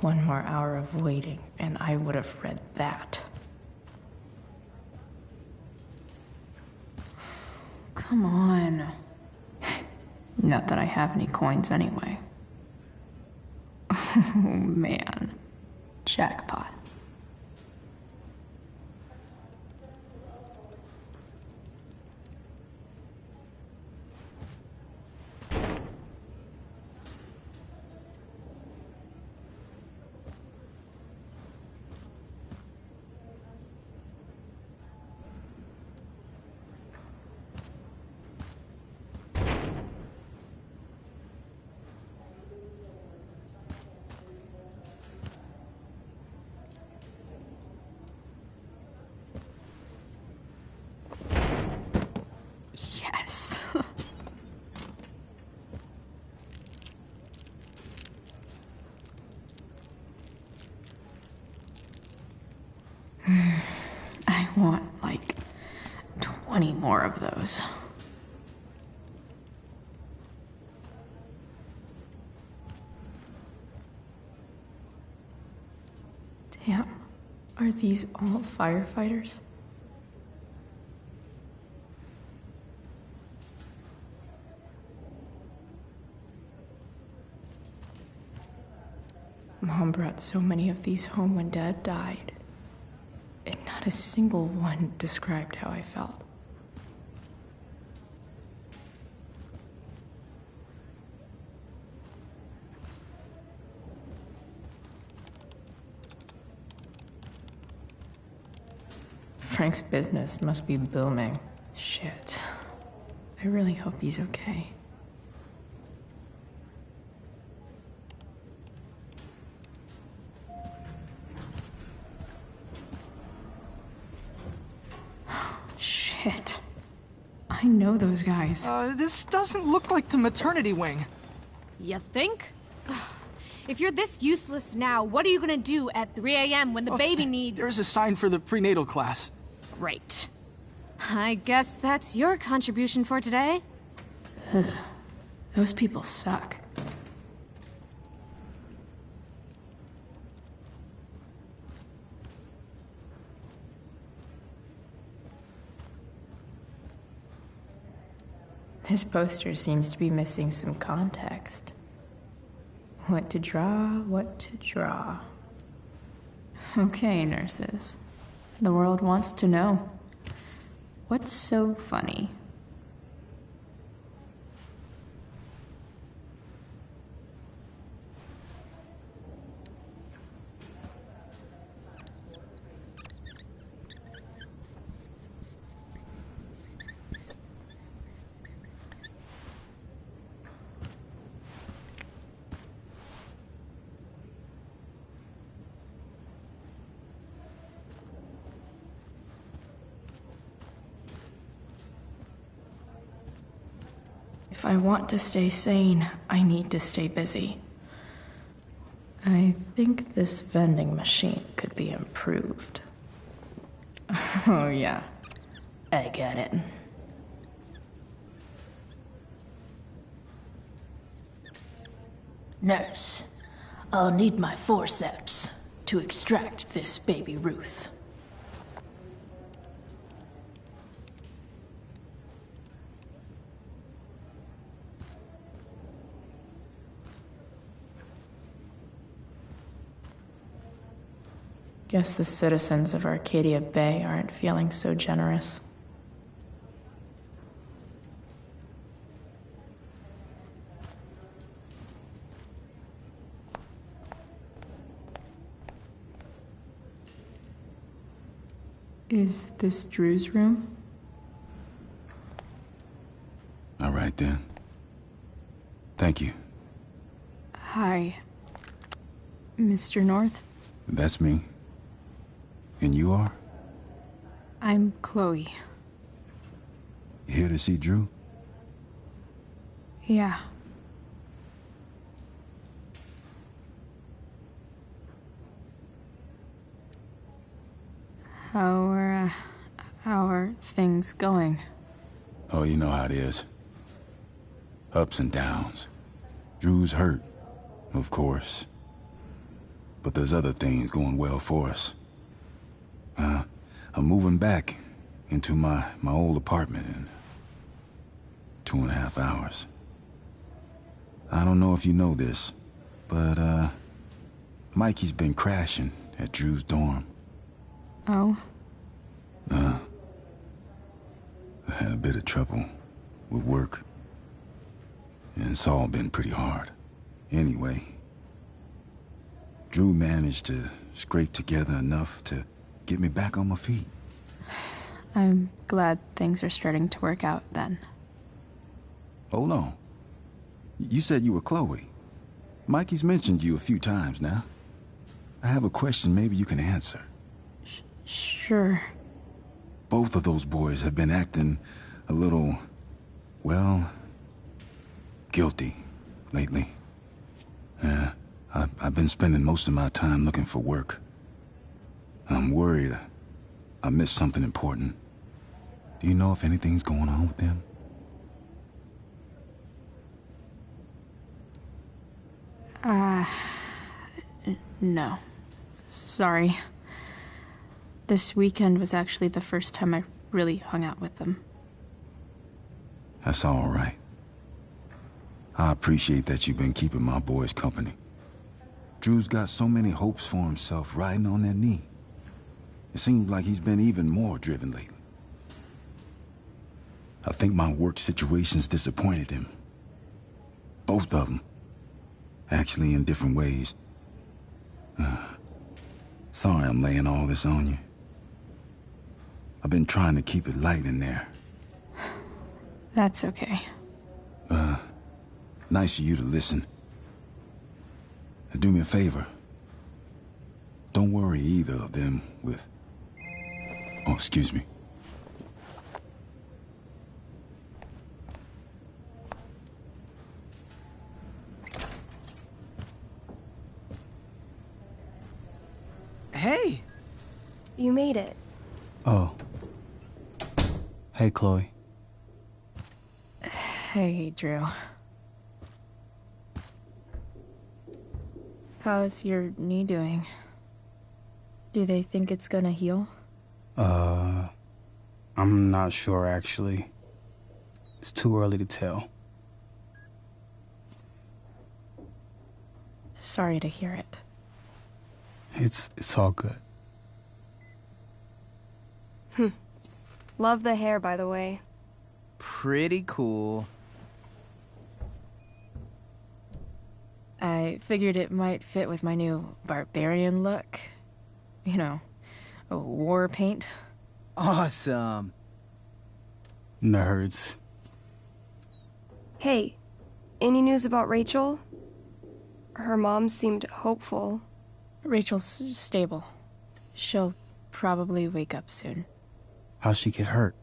One more hour of waiting, and I would have read that. Come on. Not that I have any coins anyway. Oh man. Jackpot. Yes. I want like 20 more of those. Damn. Are these all firefighters? Mom brought so many of these home when Dad died, and not a single one described how I felt. Frank's business must be booming. Shit. I really hope he's okay. Shit. I know those guys. This doesn't look like the maternity wing. You think? If you're this useless now, what are you gonna do at 3 a.m. when the baby needs... There's a sign for the prenatal class. Great. I guess that's your contribution for today. Those people suck. This poster seems to be missing some context. What to draw, what to draw. Okay, nurses. The world wants to know. What's so funny? If I want to stay sane, I need to stay busy. I think this vending machine could be improved. Oh yeah, I get it. Nurse, I'll need my forceps to extract this baby Ruth. Guess the citizens of Arcadia Bay aren't feeling so generous. Is this Drew's room? All right then. Thank you. Hi, Mr. North. That's me. And you are? I'm Chloe. You here to see Drew? Yeah. How are things going? Oh, you know how it is. Ups and downs. Drew's hurt, of course. But there's other things going well for us. I'm moving back into my old apartment in 2.5 hours. I don't know if you know this, but Mikey's been crashing at Drew's dorm. Oh? I had a bit of trouble with work. And it's all been pretty hard. Anyway, Drew managed to scrape together enough to get me back on my feet. I'm glad things are starting to work out then. Hold on. You said you were Chloe. Mikey's mentioned you a few times now. I have a question maybe you can answer. Sure. Both of those boys have been acting a little, well, guilty lately. I've been spending most of my time looking for work. I'm worried I missed something important. Do you know if anything's going on with them? No. Sorry. This weekend was actually the first time I really hung out with them. That's all right. I appreciate that you've been keeping my boys company. Drew's got so many hopes for himself riding on that knee. It seems like he's been even more driven lately. I think my work situation's disappointed him. Both of them. Actually, in different ways. Sorry I'm laying all this on you. I've been trying to keep it light in there. That's okay. Nice of you to listen. Do me a favor. Don't worry either of them with... Oh, excuse me. Hey! You made it. Oh. Hey, Chloe. Hey, Drew. How's your knee doing? Do they think it's gonna heal? I'm not sure, actually. It's too early to tell. Sorry to hear it. It's all good. Love the hair, by the way. Pretty cool. I figured it might fit with my new barbarian look. You know, a war paint. Awesome. Nerds. Hey, any news about Rachel? Her mom seemed hopeful. Rachel's stable. She'll probably wake up soon. How'd she get hurt?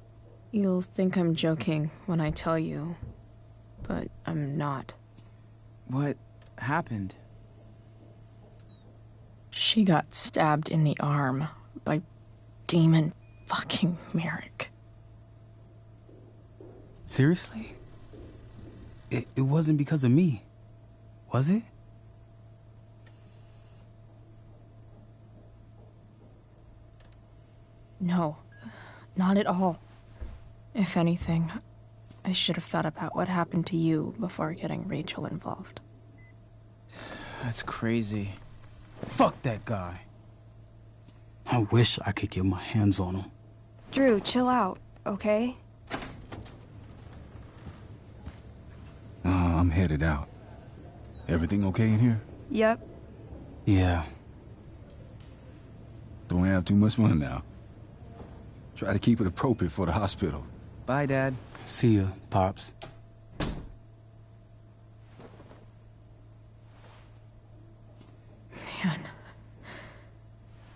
You'll think I'm joking when I tell you, but I'm not. What happened? She got stabbed in the arm by Demon fucking Merrick. Seriously? It wasn't because of me, was it? No, not at all. If anything, I should have thought about what happened to you before getting Rachel involved. That's crazy. Fuck that guy. I wish I could get my hands on him. Drew, chill out, okay? I'm headed out. Everything okay in here? Yep. Yeah. Don't have too much fun now. Try to keep it appropriate for the hospital. Bye, Dad. See ya, Pops. Man.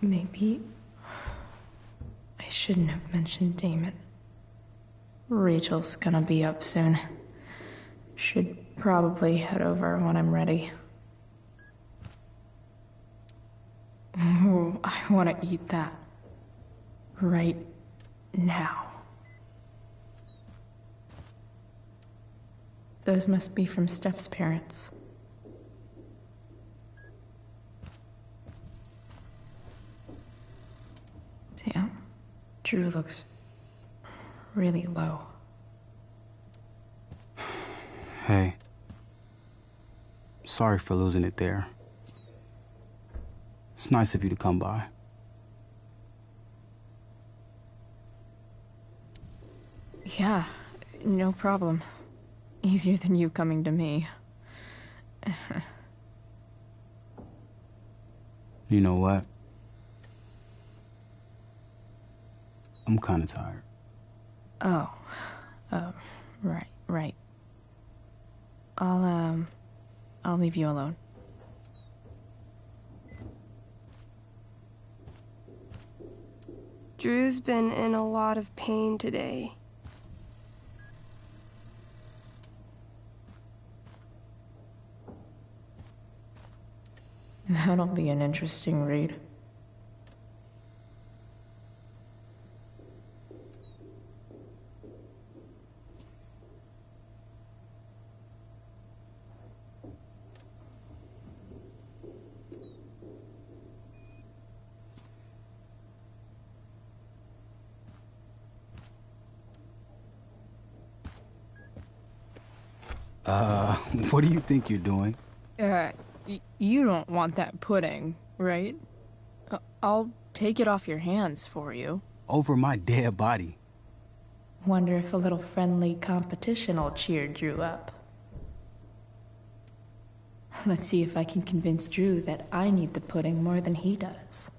Maybe I shouldn't have mentioned Damon. Rachel's gonna be up soon. Should probably head over when I'm ready. Ooh, I want to eat that. right now. Those must be from Steph's parents. Damn, Drew looks really low. Hey. Sorry for losing it there. It's nice of you to come by. Yeah, no problem. Easier than you coming to me. You know what? I'm kinda tired. Oh. Right. I'll leave you alone. Drew's been in a lot of pain today. That'll be an interesting read. What do you think you're doing? You don't want that pudding, right? I'll take it off your hands for you. Over my dead body. Wonder if a little friendly competition will cheer Drew up. Let's see if I can convince Drew that I need the pudding more than he does.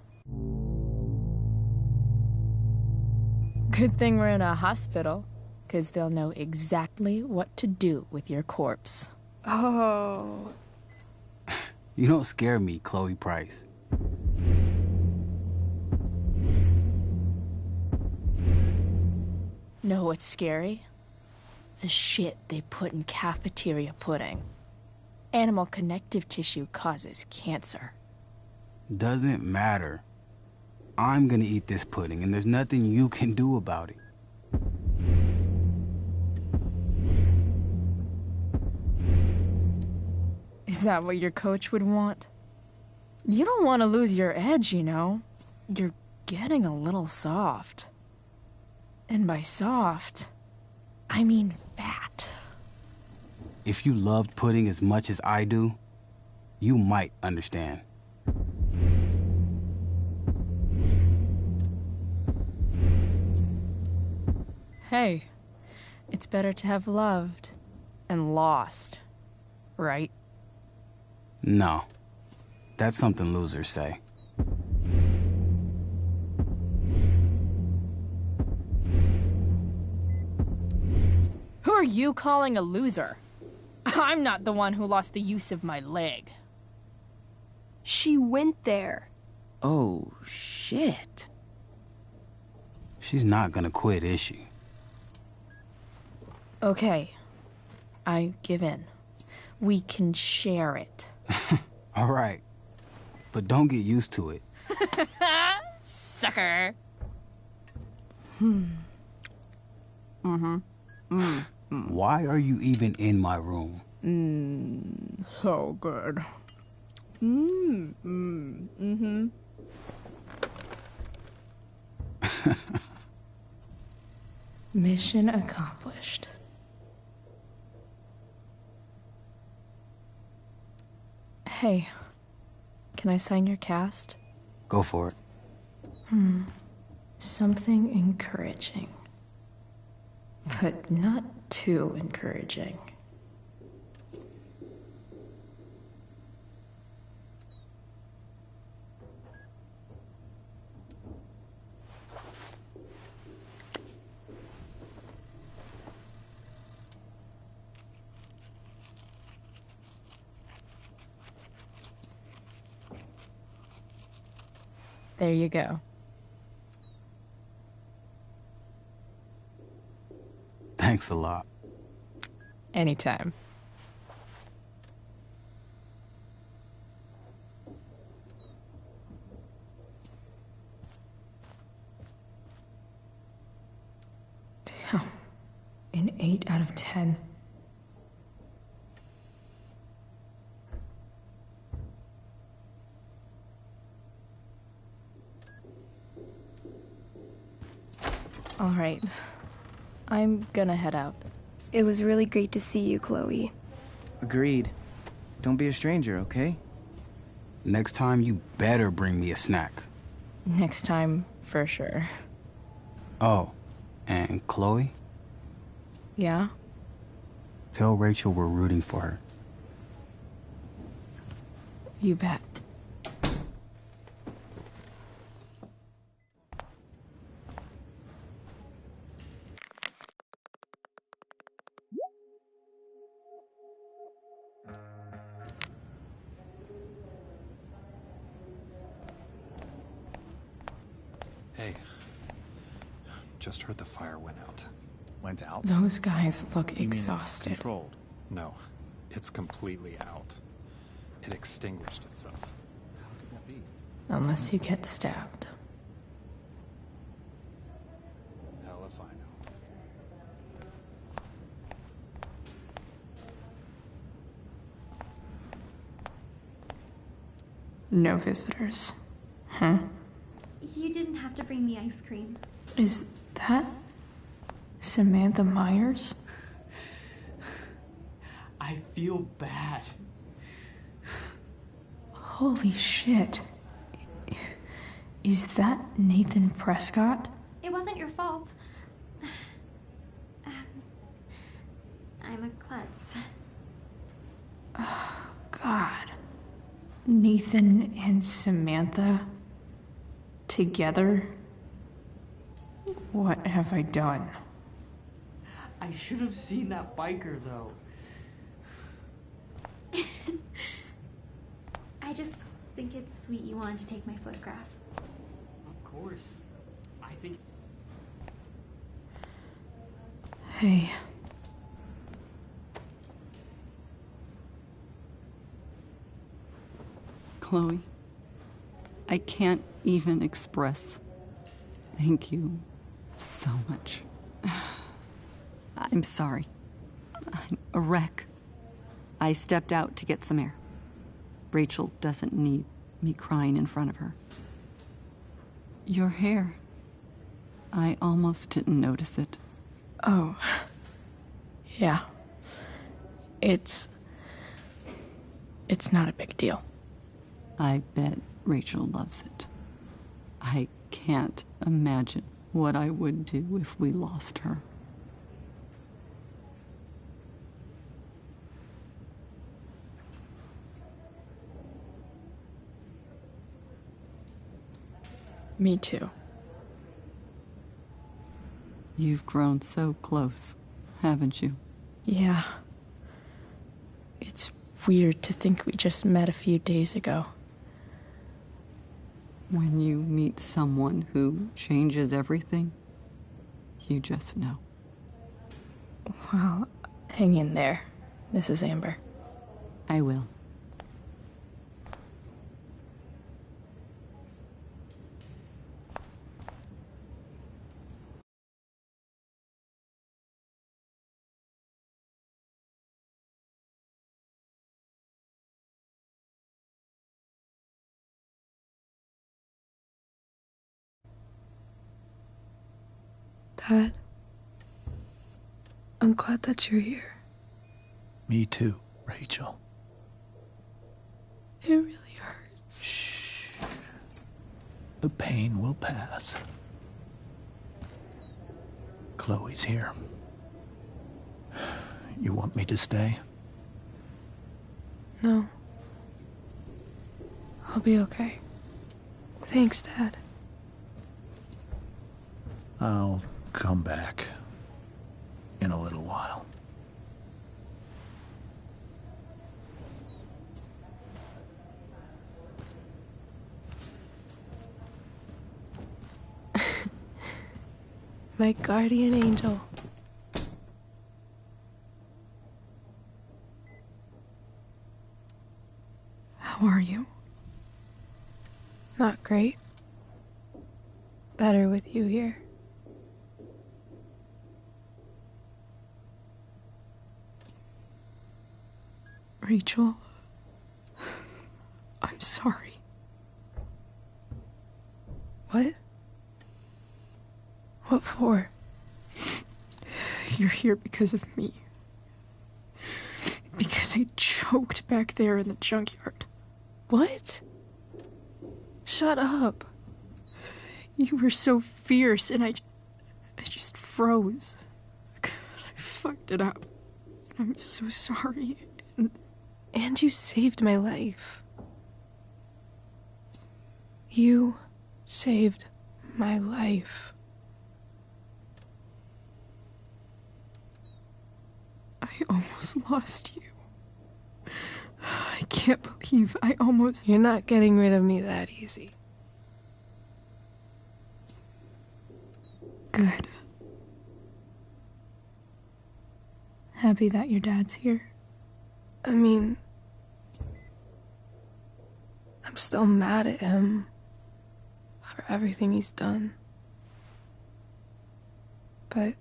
Good thing we're in a hospital, 'cause they'll know exactly what to do with your corpse. Oh. You don't scare me, Chloe Price. Know what's scary? The shit they put in cafeteria pudding. Animal connective tissue causes cancer. Doesn't matter. I'm gonna eat this pudding, and there's nothing you can do about it. Is that what your coach would want? You don't want to lose your edge, you know. You're getting a little soft. And by soft, I mean fat. If you loved pudding as much as I do, you might understand. Hey, it's better to have loved and lost, right? No. That's something losers say. Who are you calling a loser? I'm not the one who lost the use of my leg. She went there. Oh, shit. She's not gonna quit, is she? Okay, I give in. We can share it. All right. But don't get used to it. Sucker. Why are you even in my room? So good. Mission accomplished. Hey, can I sign your cast? Go for it. Something encouraging. But not too encouraging. There you go. Thanks a lot. Anytime. an 8 out of 10. All right. I'm gonna head out. It was really great to see you, Chloe. Agreed. Don't be a stranger, okay? Next time, you better bring me a snack. Next time, for sure. Oh, and Chloe? Yeah? Tell Rachel we're rooting for her. You bet. Hey. Just heard the fire went out. Went out? Those guys look You mean it's exhausted. controlled? No. It's completely out. It extinguished itself. How could that be? Unless you get stabbed. Hell if I know. No visitors. Huh? You didn't have to bring the ice cream. Is that Samantha Myers? I feel bad. Holy shit. Is that Nathan Prescott? It wasn't your fault. I'm a klutz. Oh, God. Nathan and Samantha together? What have I done? I should have seen that biker, though. I just think it's sweet you wanted to take my photograph. Of course. I think... Hey. Chloe, I can't even express thank you so much. I'm sorry. I'm a wreck. I stepped out to get some air. Rachel doesn't need me crying in front of her. Your hair. I almost didn't notice it. Oh. Yeah. It's not a big deal. I bet Rachel loves it. I can't imagine what I would do if we lost her. Me too. You've grown so close, haven't you? Yeah. It's weird to think we just met a few days ago. When you meet someone who changes everything, you just know. Well, hang in there, Mrs. Amber. I will. Dad, I'm glad that you're here. Me too, Rachel. It really hurts. Shh. The pain will pass. Chloe's here. You want me to stay? No. I'll be okay. Thanks, Dad. I'll come back in a little while. My guardian angel. How are you? Not great. Better with you here. Rachel, I'm sorry. What? What for? You're here because of me. Because I choked back there in the junkyard. What? Shut up. You were so fierce and I just froze. God, I fucked it up. I'm so sorry. And you saved my life. You saved my life. I almost lost you. I can't believe I almost... You're not getting rid of me that easy. Good. Happy that your dad's here? I mean... I'm still mad at him for everything he's done. But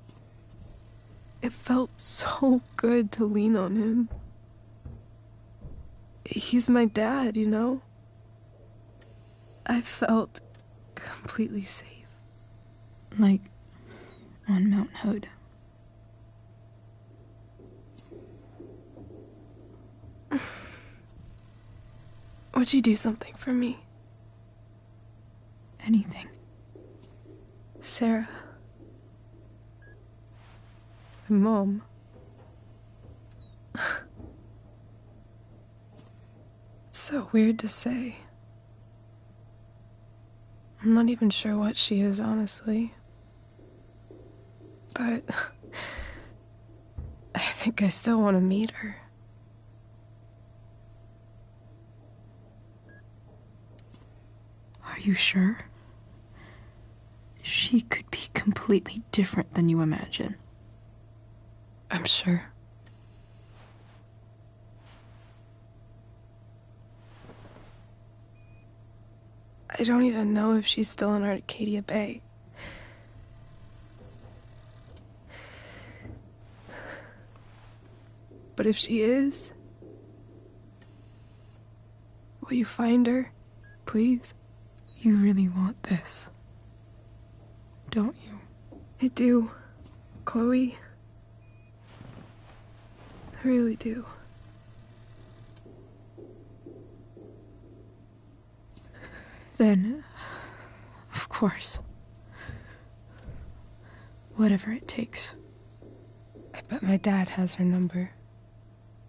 it felt so good to lean on him. He's my dad, you know? I felt completely safe. Like on Mount Hood. Would you do something for me? Anything. Sarah. My mom. It's so weird to say. I'm not even sure what she is, honestly. But I think I still want to meet her. Are you sure? She could be completely different than you imagine. I'm sure. I don't even know if she's still in Arcadia Bay. But if she is, will you find her, please? You really want this, don't you? I do, Chloe. I really do. Then, of course, whatever it takes. I bet my dad has her number.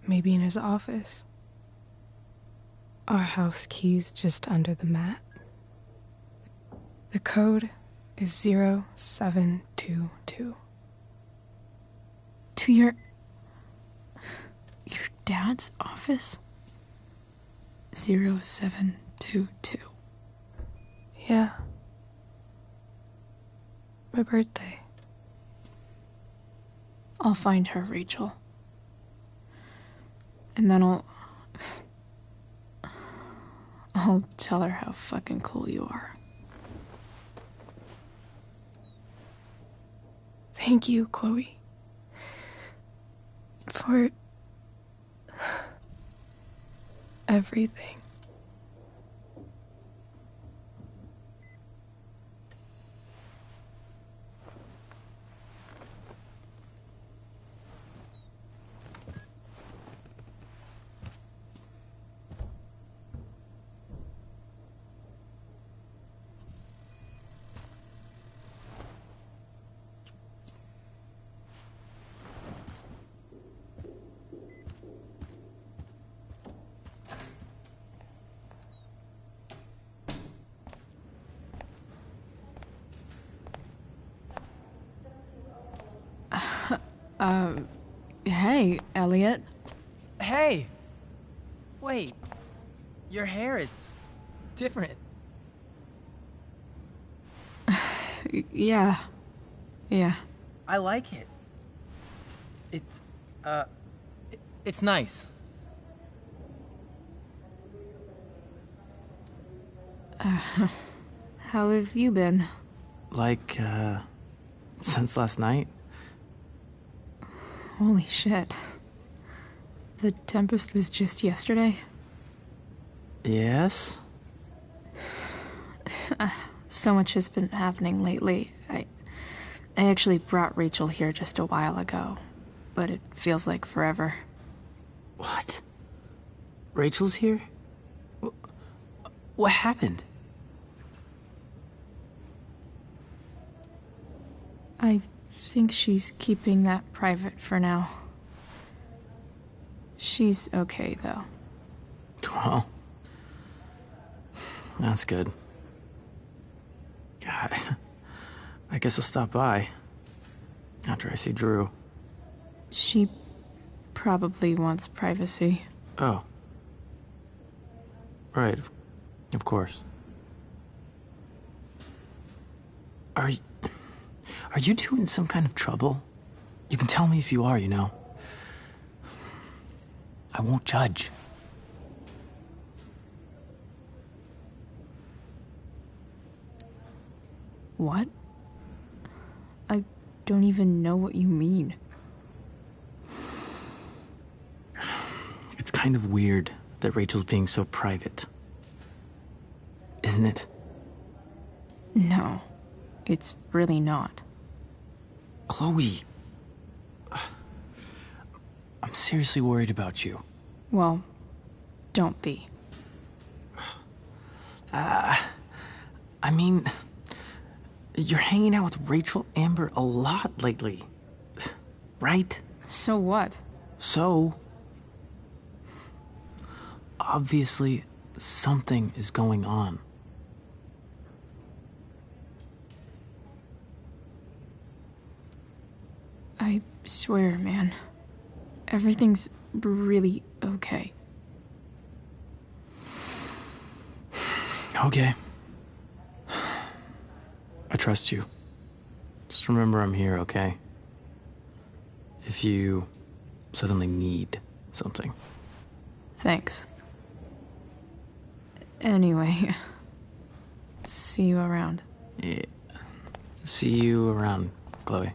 Maybe in his office. Our house key's just under the mat. The code is 0722. To your dad's office? 0722. Yeah. My birthday. I'll find her, Rachel. And then I'll tell her how fucking cool you are. Thank you, Chloe. For everything. Hey, Elliot. Hey! Wait. Your hair, it's different. Yeah. I like it. It's nice. How have you been? Like, since last night? Holy shit. The Tempest was just yesterday? Yes? So much has been happening lately. I actually brought Rachel here just a while ago, but it feels like forever. What? Rachel's here? What happened? I think she's keeping that private for now. She's okay, though. Well, that's good. God, I guess I'll stop by after I see Drew. She probably wants privacy. Oh. Right, of course. Are you two in some kind of trouble? You can tell me if you are, you know. I won't judge. What? I don't even know what you mean. It's kind of weird that Rachel's being so private. Isn't it? No, it's really not. Chloe. I'm seriously worried about you. Well, don't be. I mean, you're hanging out with Rachel Amber a lot lately, right? So what? So, obviously, something is going on. I swear, man. Everything's really okay. Okay. I trust you. Just remember I'm here, okay? If you suddenly need something. Thanks. Anyway, see you around. Yeah. See you around, Chloe.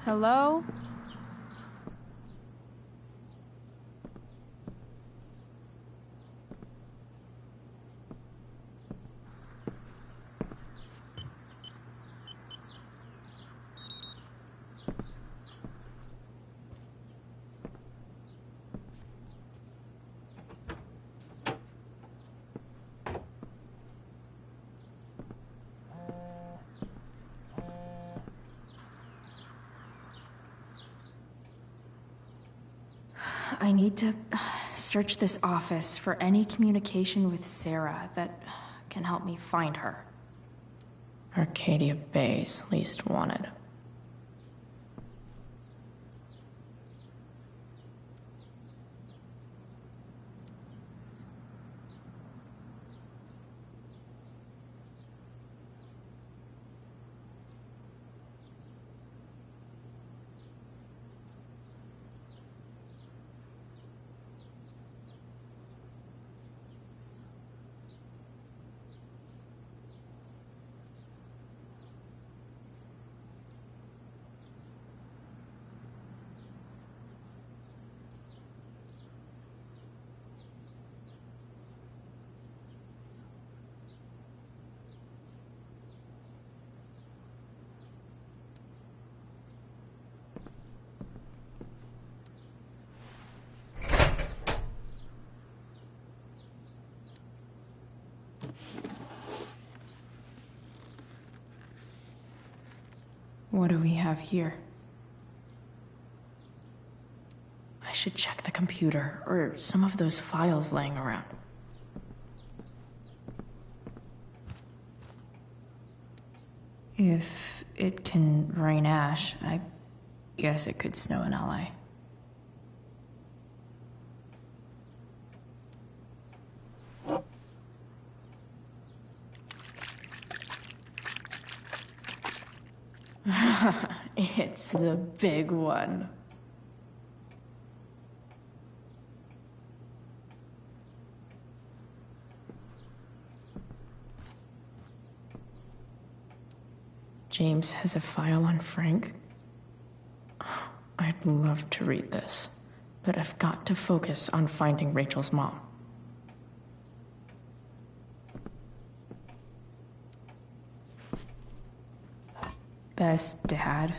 Hello? I need to search this office for any communication with Sarah that can help me find her. Arcadia Bay's least wanted. What do we have here? I should check the computer, or some of those files laying around. If it can rain ash, I guess it could snow in LA. It's the big one. James has a file on Frank. I'd love to read this, but I've got to focus on finding Rachel's mom. Best dad.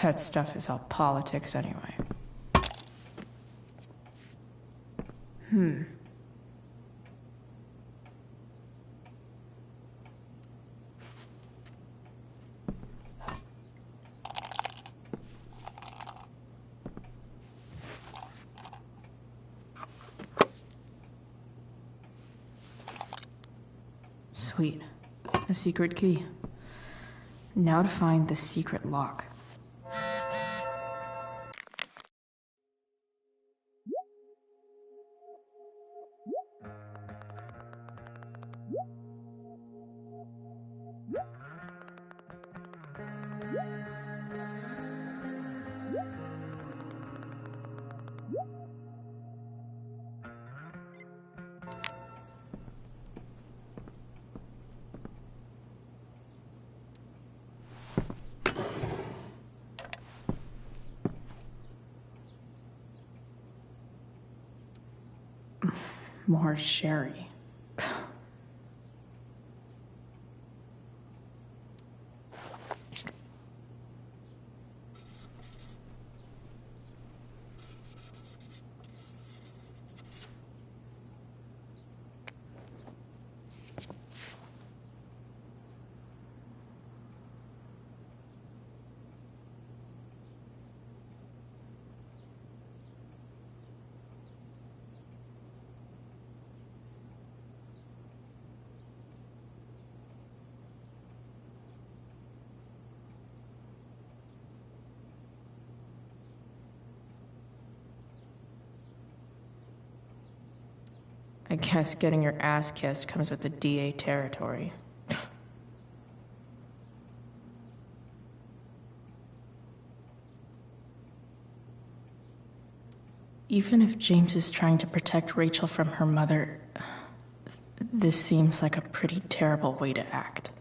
That stuff is all politics anyway. Sweet. A secret key. Now to find the secret lock. More sherry. I guess getting your ass kissed comes with the DA territory. Even if James is trying to protect Rachel from her mother, this seems like a pretty terrible way to act.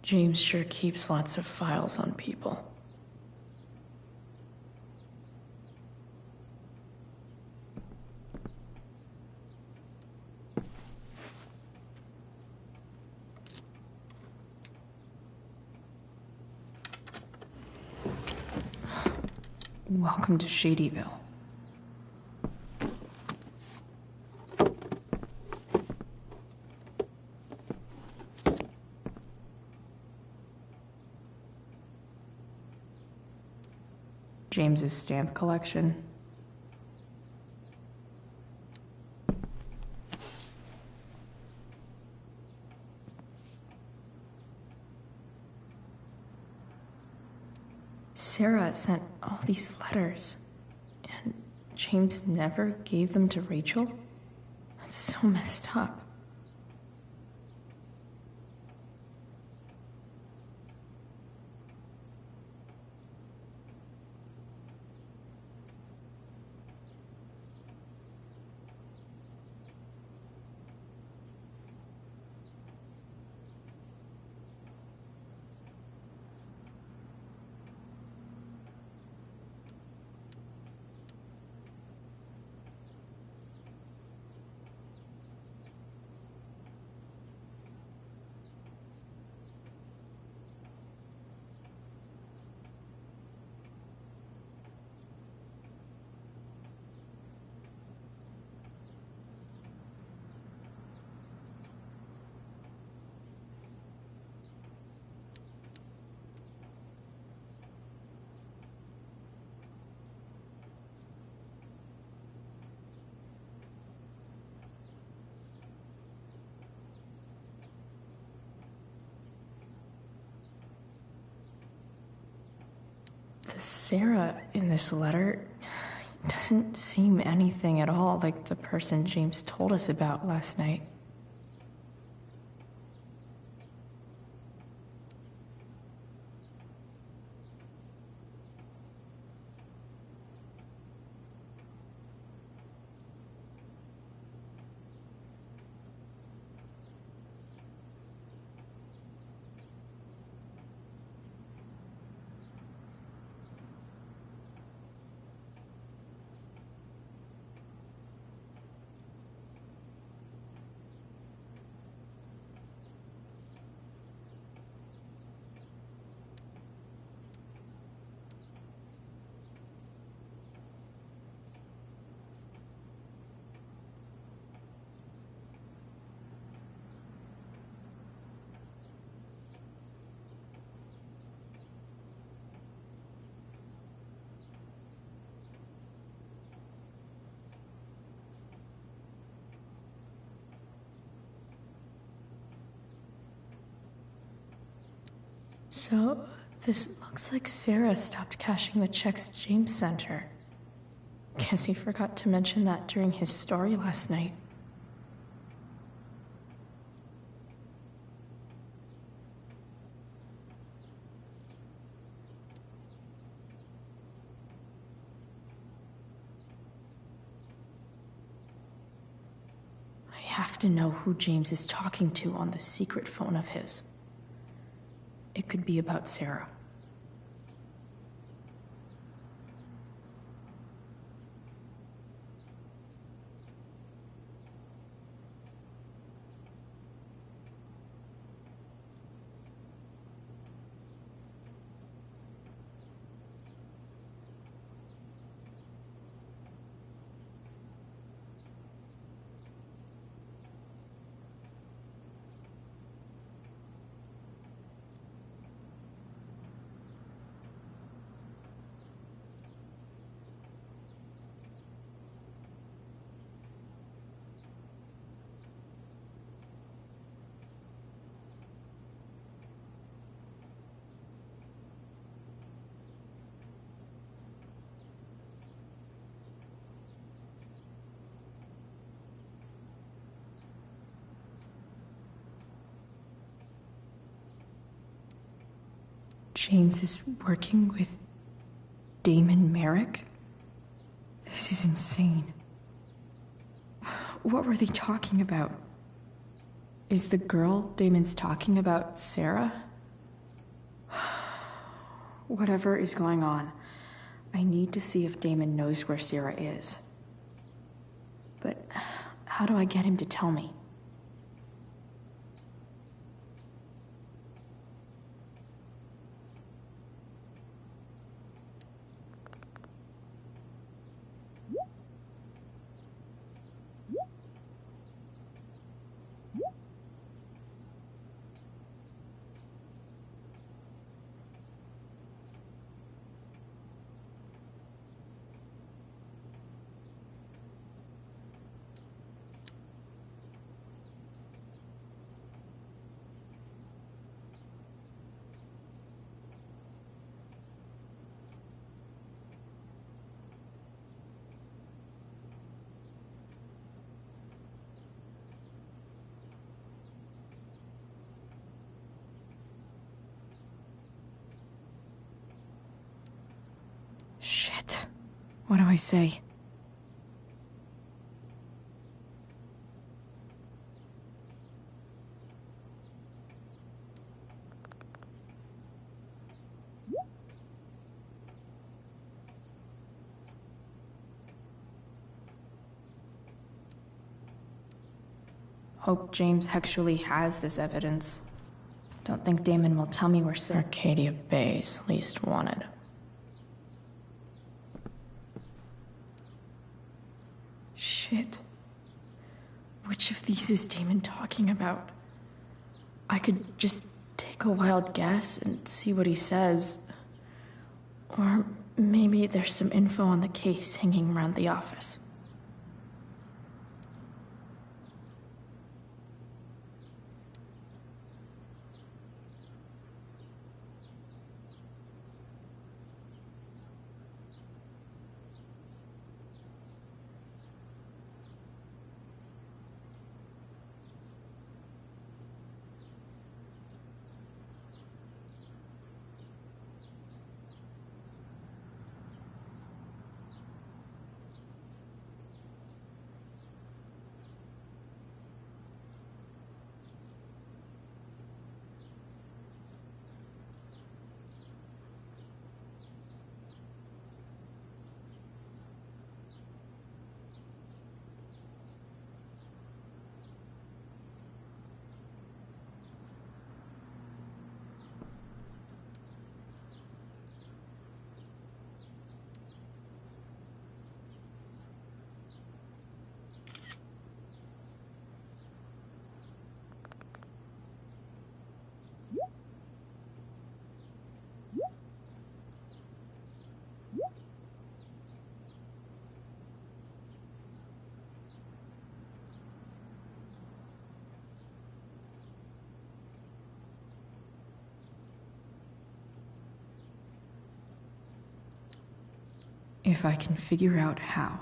James sure keeps lots of files on people. Welcome to Shadyville. James's stamp collection. Sarah sent all these letters, and James never gave them to Rachel? That's so messed up. the Sarah in this letter doesn't seem anything at all like the person James told us about last night. So, this looks like Sarah stopped cashing the checks James sent her. Guess he forgot to mention that during his story last night. I have to know who James is talking to on the secret phone of his. It could be about Sarah. James is working with Damon Merrick? This is insane. What were they talking about? Is the girl Damon's talking about Sarah? Whatever is going on, I need to see if Damon knows where Sarah is. But how do I get him to tell me? Shit. What do I say? Hope James actually has this evidence. Don't think Damon will tell me where Arcadia Bay's least wanted. Shit. Which of these is Damon talking about? I could just take a wild guess and see what he says. Or maybe there's some info on the case hanging around the office. If I can figure out how.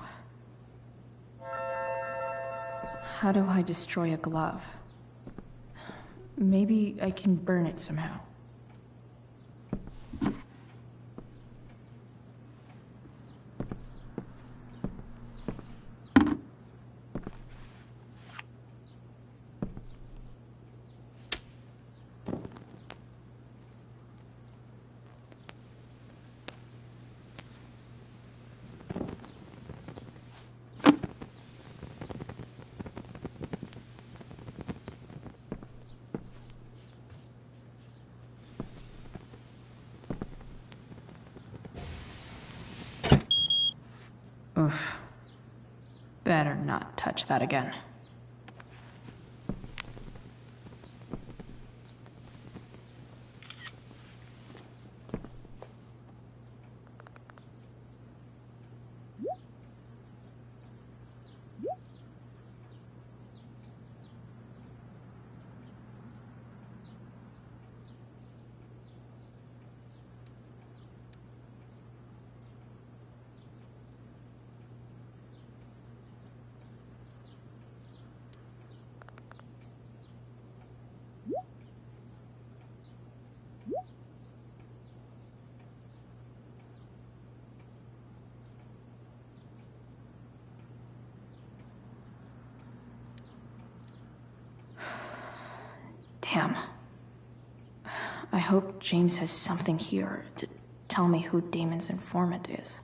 How do I destroy a glove? Maybe I can burn it somehow. Oof. Better not touch that again. Damn. I hope James has something here to tell me who Damon's informant is.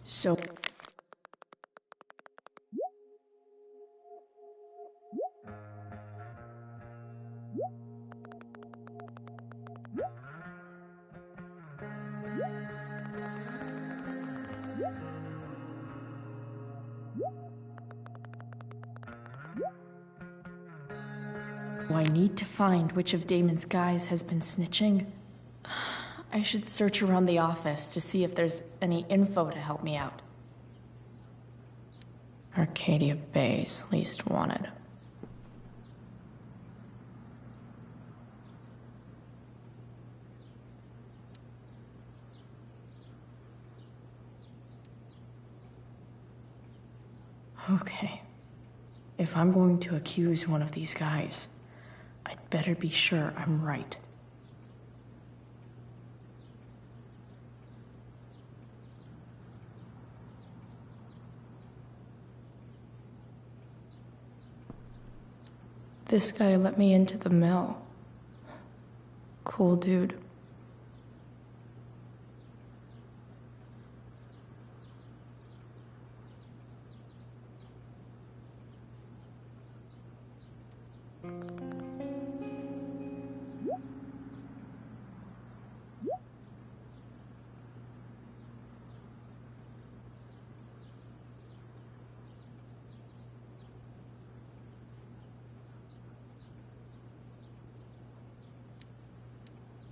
So... I need to find which of Damon's guys has been snitching. I should search around the office to see if there's any info to help me out. Arcadia Bay's least wanted. Okay. If I'm going to accuse one of these guys, I'd better be sure I'm right. This guy let me into the mill. Cool dude.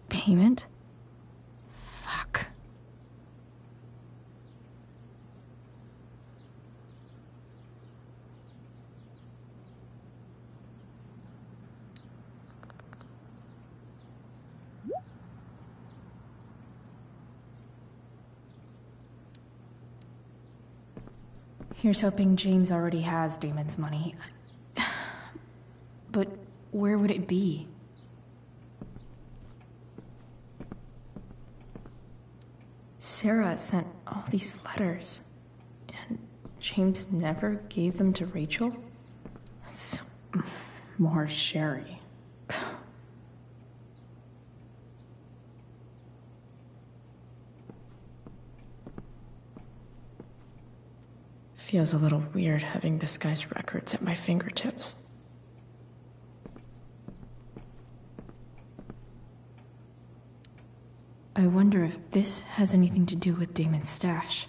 Payment? Fuck. Here's hoping James already has Damon's money. But where would it be? Sarah sent all these letters, and James never gave them to Rachel? That's more Sherry. Feels a little weird having this guy's records at my fingertips. I wonder if this has anything to do with Damon's stash.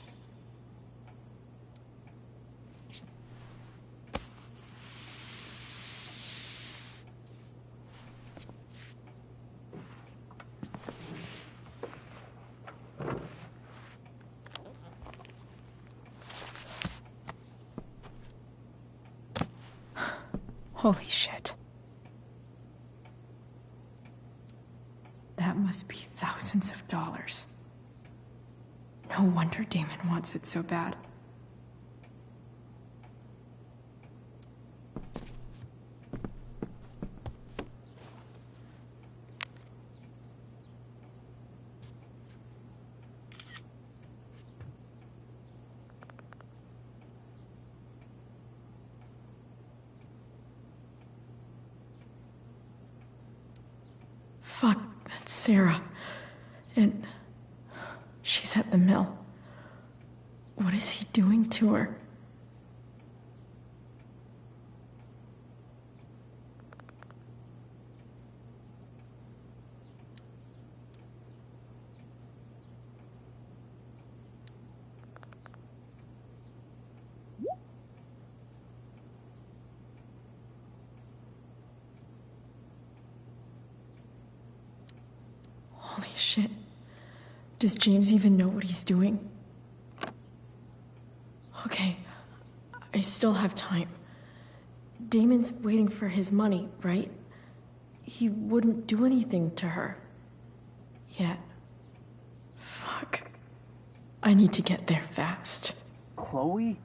Holy shit. That must be thousands of dollars. No wonder Damon wants it so bad. Fuck, that's Sarah. And she's at the mill. What is he doing to her? Holy shit. Does James even know what he's doing? Okay, I still have time. Damon's waiting for his money, right? He wouldn't do anything to her. Yet. Fuck. I need to get there fast. Chloe?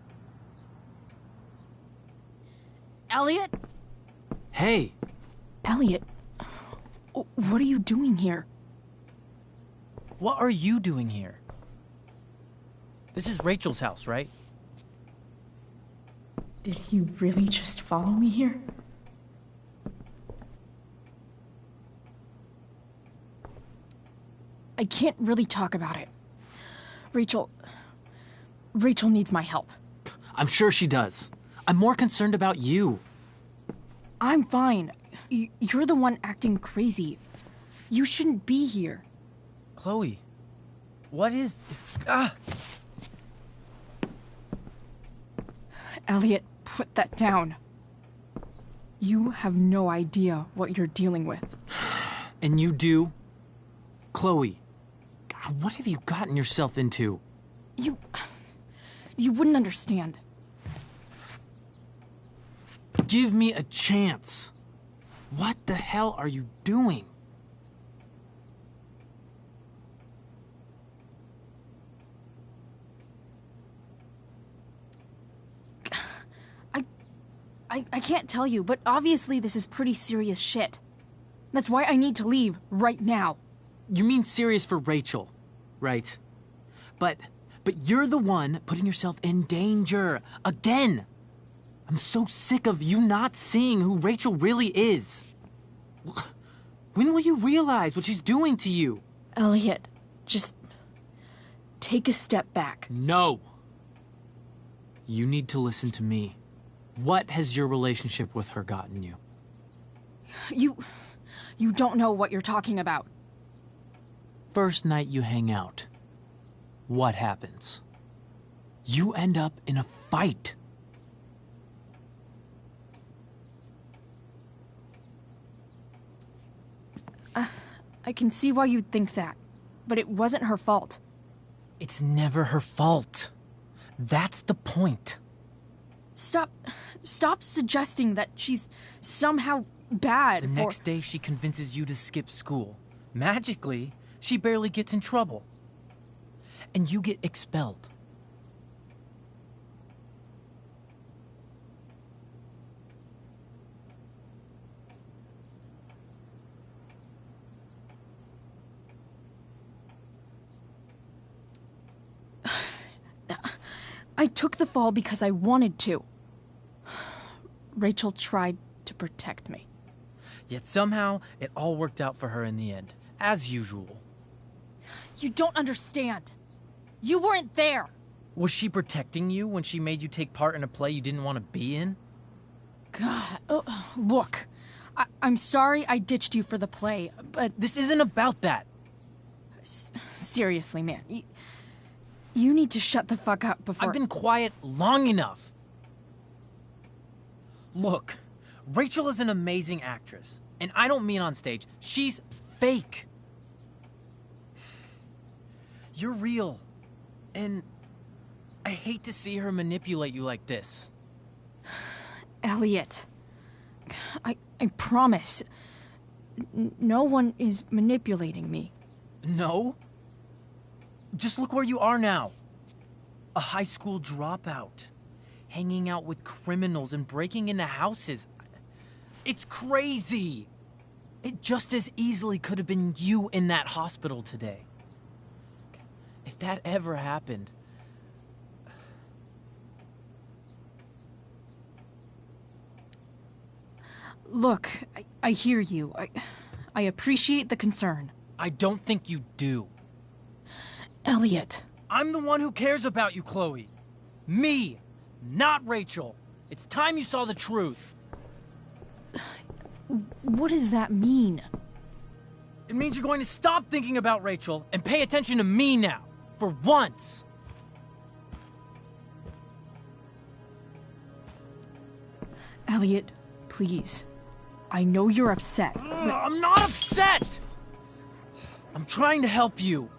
Elliot? Hey! Elliot, what are you doing here? What are you doing here? This is Rachel's house, right? Did he really just follow me here? I can't really talk about it. Rachel needs my help. I'm sure she does. I'm more concerned about you. I'm fine. You're the one acting crazy. You shouldn't be here. Chloe, what is... Ah! Elliot, put that down. You have no idea what you're dealing with. And you do? Chloe, God, what have you gotten yourself into? You wouldn't understand. Give me a chance. What the hell are you doing? I can't tell you, but obviously this is pretty serious shit. That's why I need to leave right now. You mean serious for Rachel, right? But you're the one putting yourself in danger. Again! I'm so sick of you not seeing who Rachel really is. When will you realize what she's doing to you? Elliot, just take a step back. No. You need to listen to me. What has your relationship with her gotten you? You don't know what you're talking about. First night you hang out, what happens? You end up in a fight. I can see why you'd think that, but it wasn't her fault. It's never her fault. That's the point. Stop suggesting that she's somehow bad. The next day she convinces you to skip school. Magically, she barely gets in trouble. And you get expelled. I took the fall because I wanted to. Rachel tried to protect me. Yet somehow, it all worked out for her in the end, as usual. You don't understand. You weren't there. Was she protecting you when she made you take part in a play you didn't want to be in? God, look. I'm sorry I ditched you for the play, but... This isn't about that. Seriously, man. You need to shut the fuck up before... I've been quiet long enough. Look, Rachel is an amazing actress. And I don't mean on stage. She's fake. You're real. And I hate to see her manipulate you like this. Elliot, I promise. No one is manipulating me. No? Just look where you are now. A high school dropout. Hanging out with criminals and breaking into houses. It's crazy. It just as easily could have been you in that hospital today. If that ever happened... Look, I hear you. I appreciate the concern. I don't think you do. Elliot. I'm the one who cares about you, Chloe. Me, not Rachel. It's time you saw the truth. What does that mean? It means you're going to stop thinking about Rachel and pay attention to me now. For once. Elliot, please. I know you're upset, but... I'm not upset! I'm trying to help you.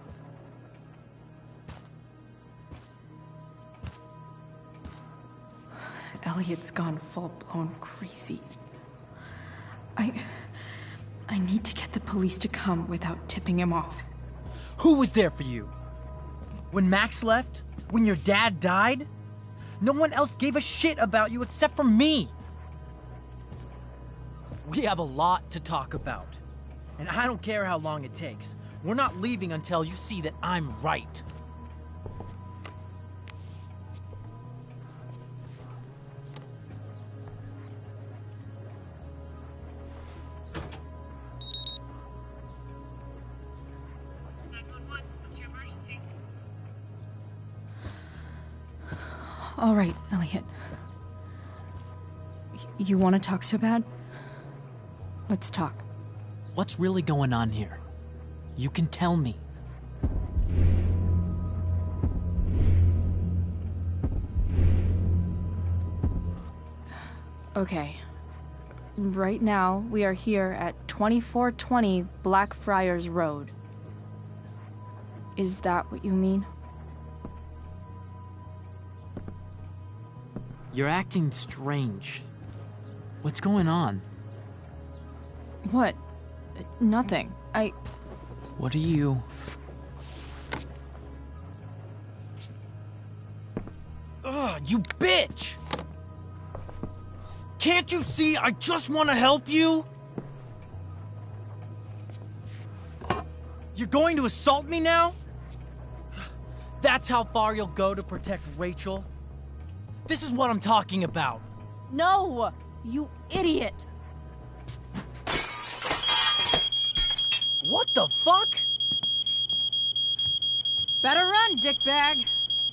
Elliot's gone full-blown crazy. I need to get the police to come without tipping him off. Who was there for you? When Max left? When your dad died? No one else gave a shit about you except for me. We have a lot to talk about. And I don't care how long it takes. We're not leaving until you see that I'm right. All right, Elliot. You want to talk so bad? Let's talk. What's really going on here? You can tell me. Okay. Right now, we are here at 2420 Blackfriars Road. Is that what you mean? You're acting strange. What's going on? What? Nothing. What are you... Ugh, you bitch! Can't you see I just want to help you? You're going to assault me now? That's how far you'll go to protect Rachel? This is what I'm talking about. No! You idiot! What the fuck? Better run, dickbag.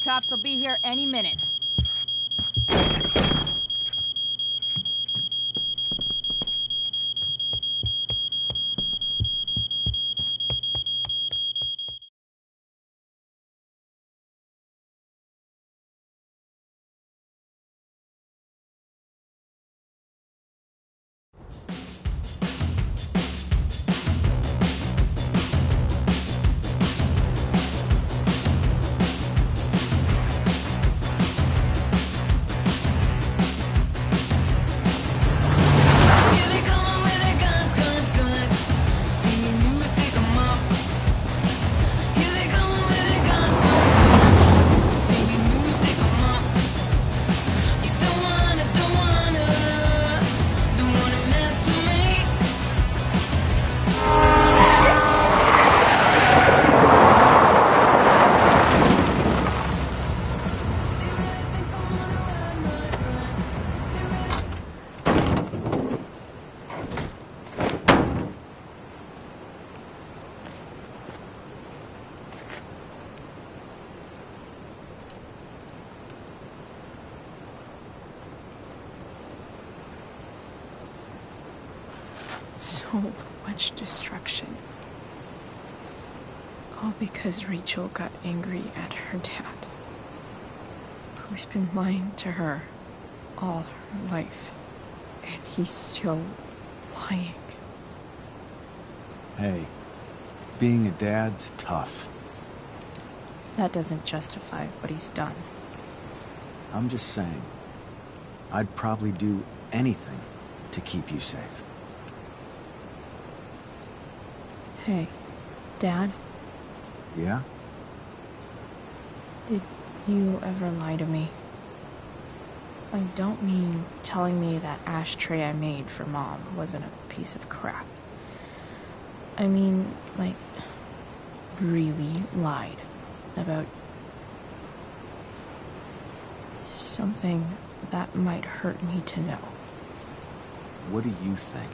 Cops will be here any minute. So much destruction. All because Rachel got angry at her dad, who's been lying to her all her life, and he's still lying. Hey, being a dad's tough. That doesn't justify what he's done. I'm just saying, I'd probably do anything to keep you safe. Hey, Dad? Yeah? Did you ever lie to me? I don't mean telling me that ashtray I made for Mom wasn't a piece of crap. I mean, like, really lied about something that might hurt me to know. What do you think?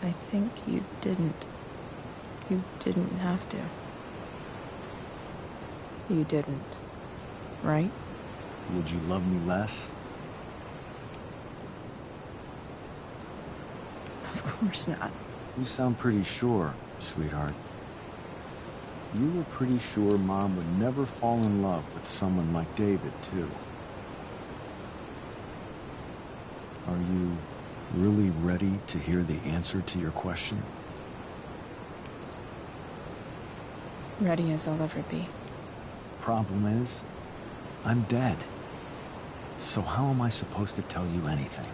I think you didn't. You didn't have to. You didn't, right? Would you love me less? Of course not. You sound pretty sure, sweetheart. You were pretty sure Mom would never fall in love with someone like David, too. Are you really ready to hear the answer to your question? Ready as I'll ever be. Problem is, I'm dead. So how am I supposed to tell you anything?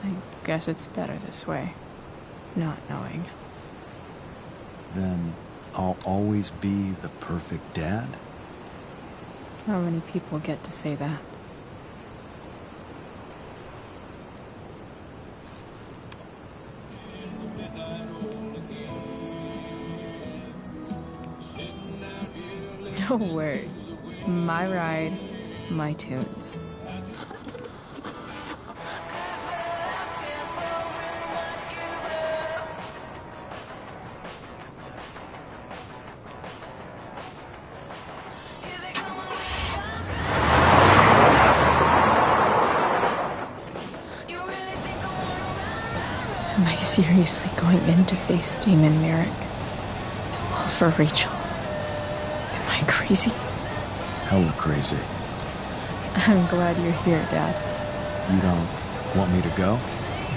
I guess it's better this way, not knowing. Then I'll always be the perfect dad? How many people get to say that? No word. My ride, my tunes. Am I seriously going in to face Damon Merrick? All for Rachel? Am I crazy? Hella crazy. I'm glad you're here, Dad. You don't want me to go?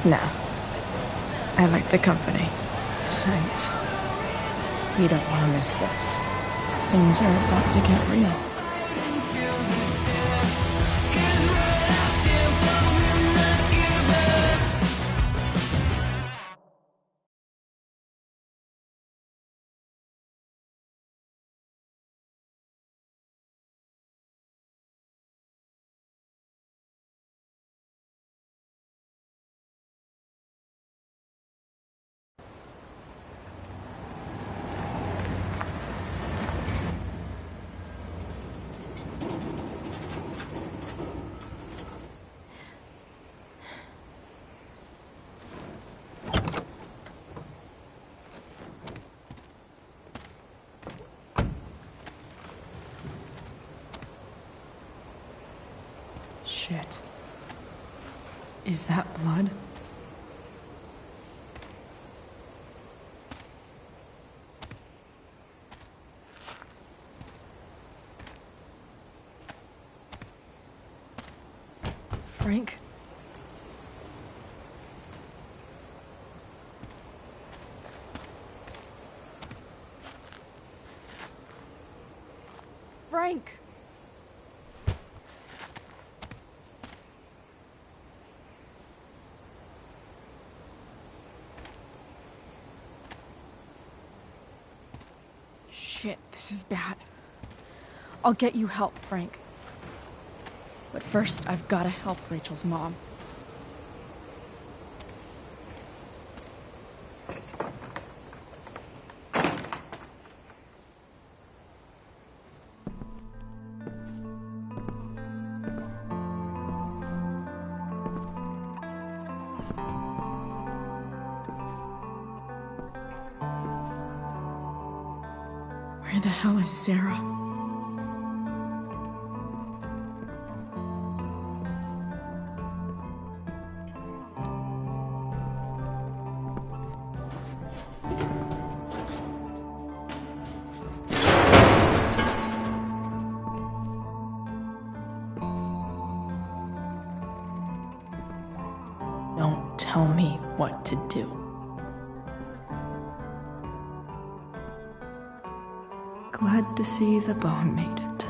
No. I like the company. Besides, you don't want to miss this. Things are about to get real. Shit. Is that blood? Frank? Frank! Shit, this is bad. I'll get you help, Frank. But first, I've gotta help Rachel's mom. Where the hell is Sarah? Don't tell me what to do. Glad to see the bone made it.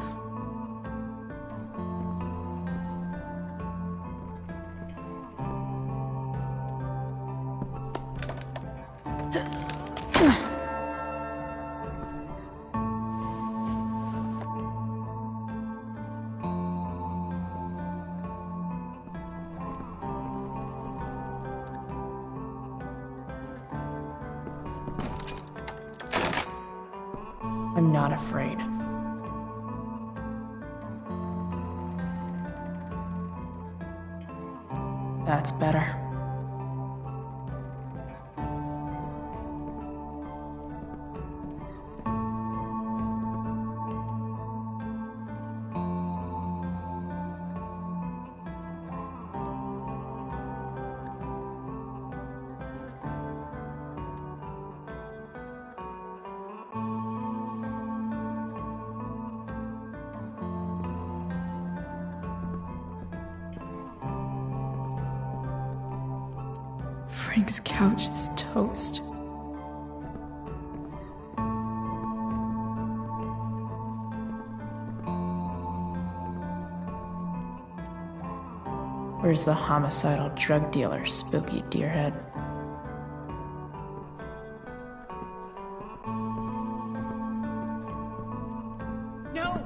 I'm not afraid. That's better. Frank's couch is toast. Where's the homicidal drug dealer, spooky deerhead? No!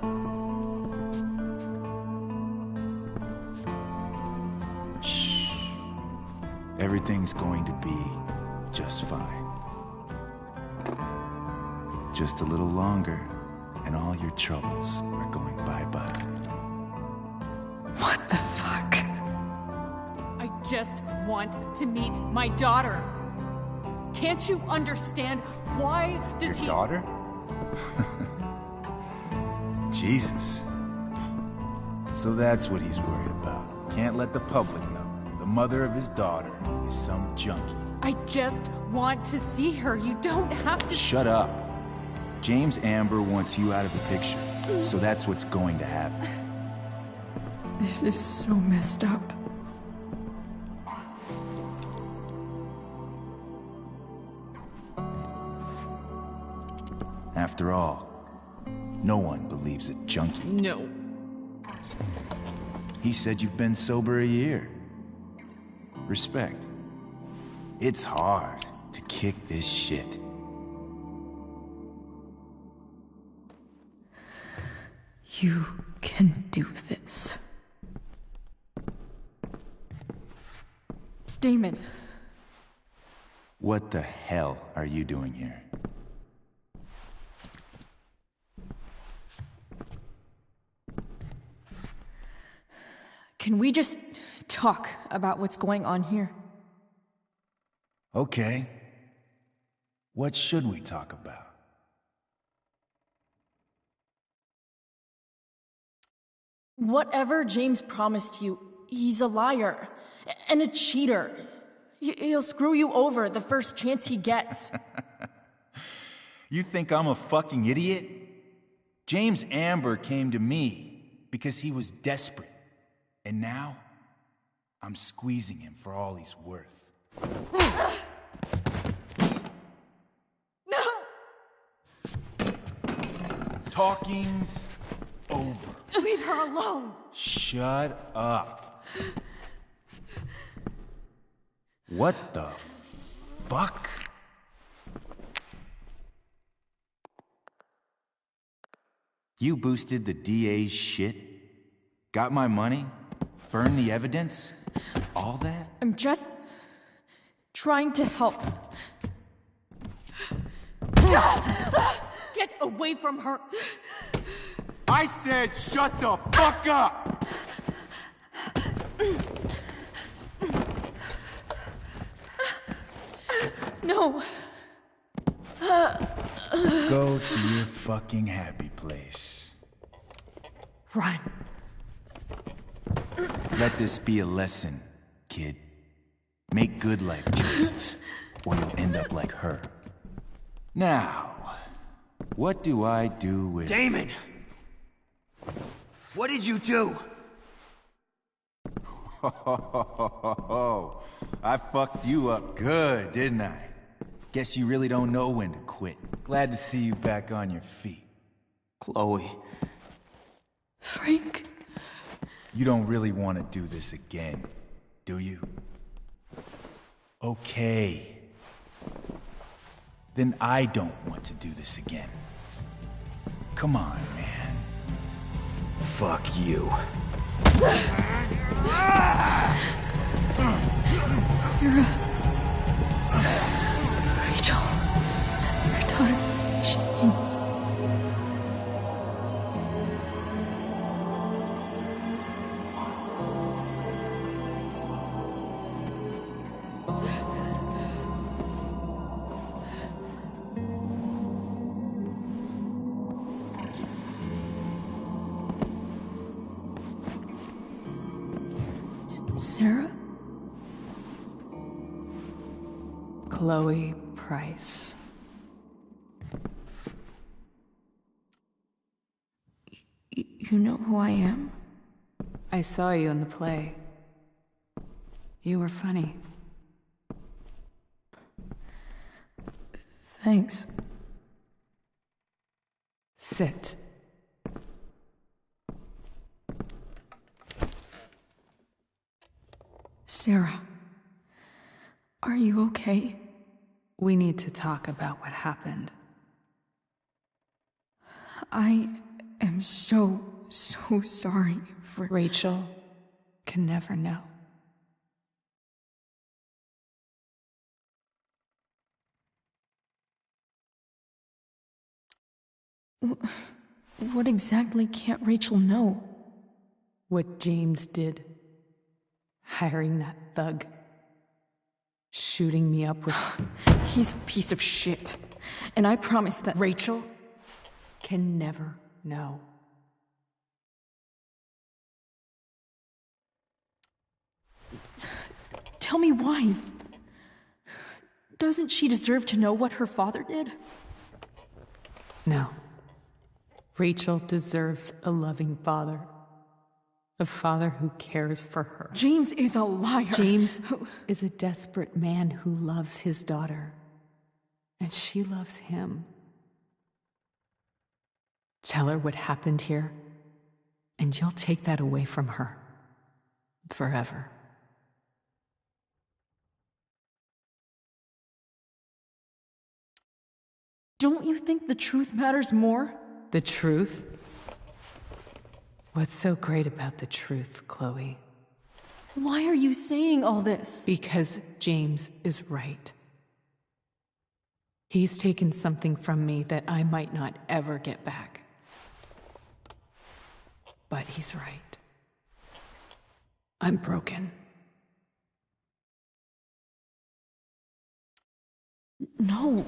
Shh. Everything's going to be just fine. Just a little longer, and all your troubles are going bye-bye. What the fuck? I just want to meet my daughter. Can't you understand? Why does Your daughter? Jesus. So that's what he's worried about. Can't let the public know. The mother of his daughter is some junkie. I just want to see her. You don't have to. Shut up. James Amber wants you out of the picture, so that's what's going to happen. This is so messed up. After all, no one believes a junkie. No. He said you've been sober a year. Respect. It's hard to kick this shit. You can do this. Damon. What the hell are you doing here? Can we just talk about what's going on here? Okay. What should we talk about? Whatever James promised you, he's a liar and a cheater. He'll screw you over the first chance he gets. You think I'm a fucking idiot? James Amber came to me because he was desperate. And now, I'm squeezing him for all he's worth. No! Talking's over. Leave her alone! Shut up. What the fuck? You boosted the DA's shit? Got my money? Burned the evidence? All that? I'm just trying to help. Get away from her! I said shut the fuck up! No. Go to your fucking happy place. Run. Let this be a lesson, kid. Make good life choices, or you'll end up like her. Now, what do I do with... Damon! What did you do? I fucked you up good, didn't I? Guess you really don't know when to quit. Glad to see you back on your feet. Chloe. Frank. You don't really want to do this again, do you? Okay. Then I don't want to do this again. Come on, man. Fuck you. Sarah. Rachel. Your daughter, she... Sarah? Chloe Price. You know who I am? I saw you in the play. You were funny. Thanks. Sit. Sarah. Are you okay? We need to talk about what happened. I am so sorry for... Rachel can never know. What exactly can't Rachel know? What James did. Hiring that thug. Shooting me up with... He's a piece of shit. And I promise that... Rachel can never know. Tell me why. Doesn't she deserve to know what her father did? No. Rachel deserves a loving father. A father who cares for her. James is a liar. James is a desperate man who loves his daughter. And she loves him. Tell her what happened here, and you'll take that away from her. Forever. Don't you think the truth matters more? The truth? What's so great about the truth, Chloe? Why are you saying all this? Because James is right. He's taken something from me that I might not ever get back. But he's right. I'm broken. No,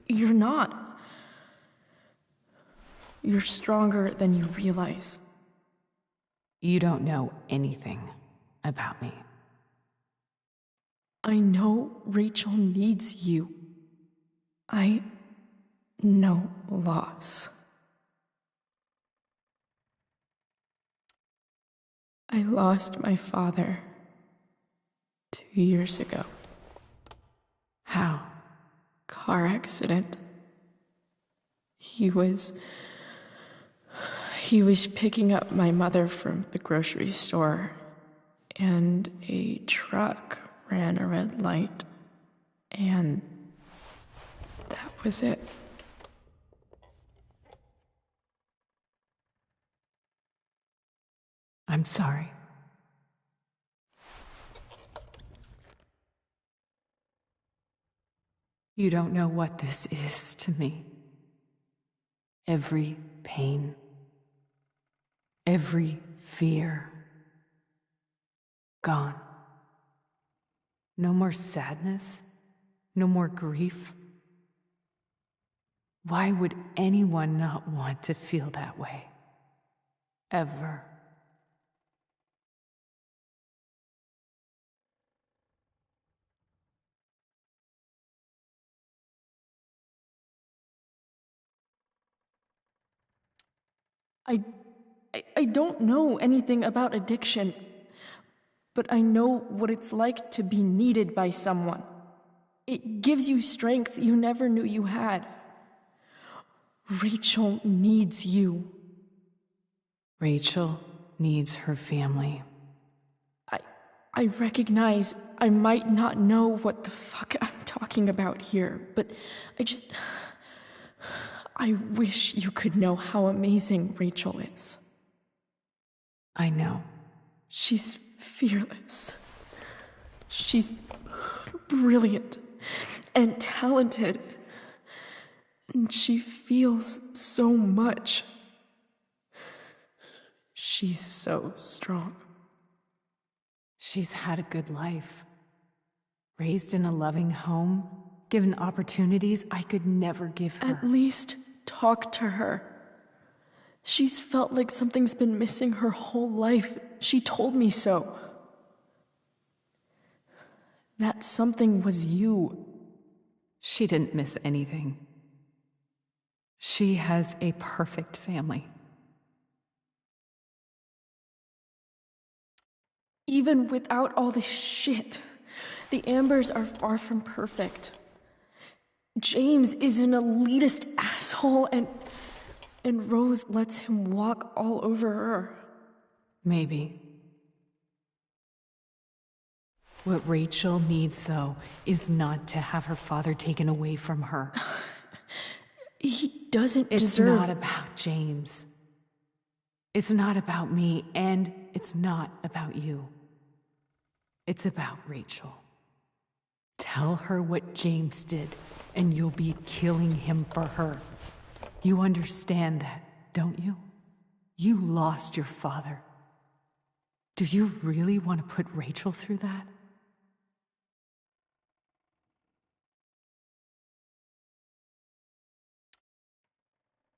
you're not. You're stronger than you realize. You don't know anything about me. I know Rachel needs you. I know loss. I lost my father 2 years ago. How? Car accident. He was picking up my mother from the grocery store, and a truck ran a red light, and that was it. I'm sorry. You don't know what this is to me. Every pain, every fear, gone. No more sadness, no more grief. Why would anyone not want to feel that way? Ever. I don't know anything about addiction, but I know what it's like to be needed by someone. It gives you strength you never knew you had. Rachel needs you. Rachel needs her family. I recognize I might not know what the fuck I'm talking about here, but I wish you could know how amazing Rachel is. I know. She's fearless. She's brilliant and talented. And she feels so much. She's so strong. She's had a good life. Raised in a loving home, given opportunities I could never give her. At least talk to her. She's felt like something's been missing her whole life. She told me so. That something was you. She didn't miss anything. She has a perfect family. Even without all this shit, the Ambers are far from perfect. James is an elitist asshole, and Rose lets him walk all over her. Maybe. What Rachel needs, though, is not to have her father taken away from her. He doesn't It's deserve... not about James. It's not about me, and it's not about you. It's about Rachel. Tell her what James did, and you'll be killing him for her. You understand that, don't you? You lost your father. Do you really want to put Rachel through that?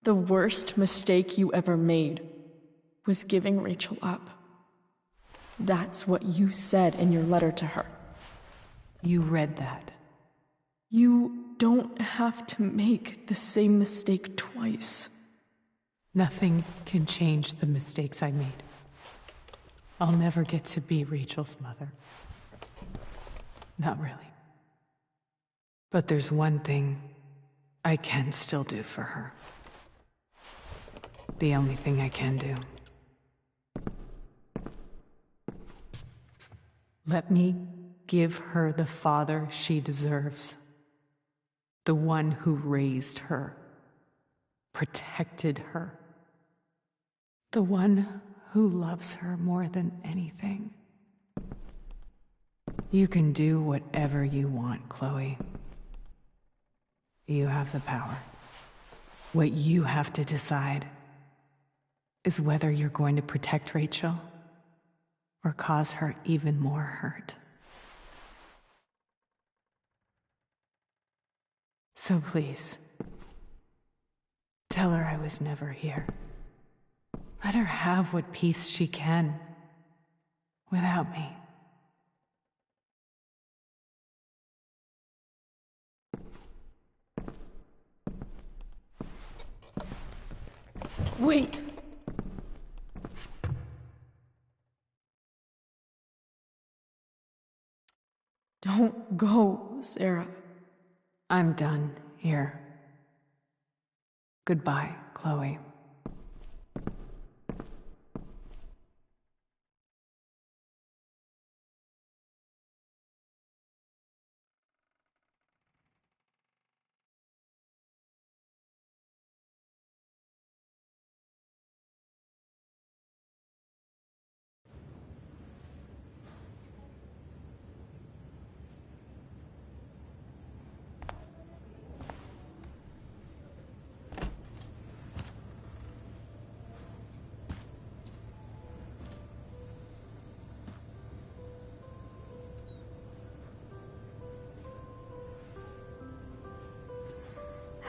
The worst mistake you ever made was giving Rachel up. That's what you said in your letter to her. You read that. You don't have to make the same mistake twice. Nothing can change the mistakes I made. I'll never get to be Rachel's mother. Not really. But there's one thing I can still do for her. The only thing I can do. Let me give her the father she deserves. The one who raised her, protected her. The one who loves her more than anything. You can do whatever you want, Chloe. You have the power. What you have to decide is whether you're going to protect Rachel or cause her even more hurt. So please, tell her I was never here. Let her have what peace she can without me. Wait! Don't go, Sarah. I'm done here. Goodbye, Chloe.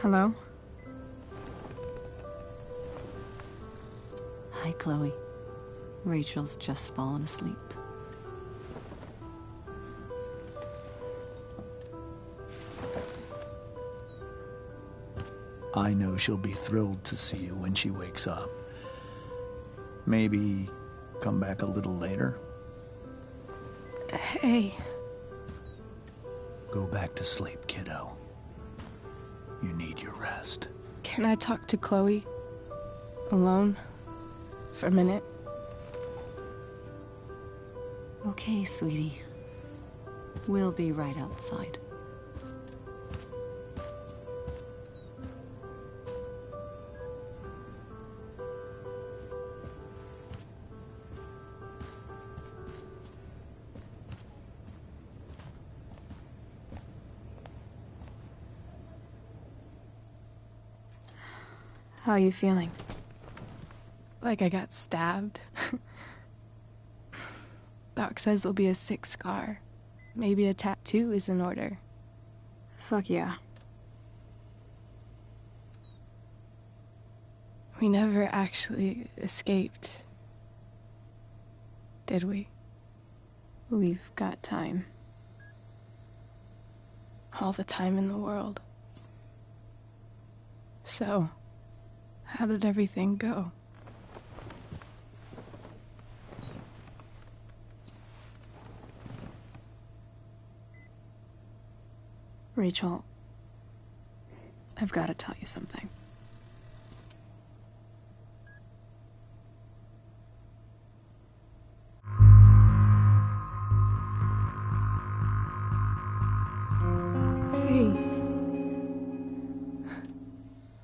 Hello? Hi, Chloe. Rachel's just fallen asleep. I know she'll be thrilled to see you when she wakes up. Maybe come back a little later? Hey. Go back to sleep, kiddo. You need your rest. Can I talk to Chloe? Alone? For a minute? Okay, sweetie. We'll be right outside. How are you feeling? Like I got stabbed. Doc says there'll be a sick scar. Maybe a tattoo is in order. Fuck yeah. We never actually escaped, did we? We've got time. All the time in the world. So, how did everything go? Rachel, I've got to tell you something. Hey.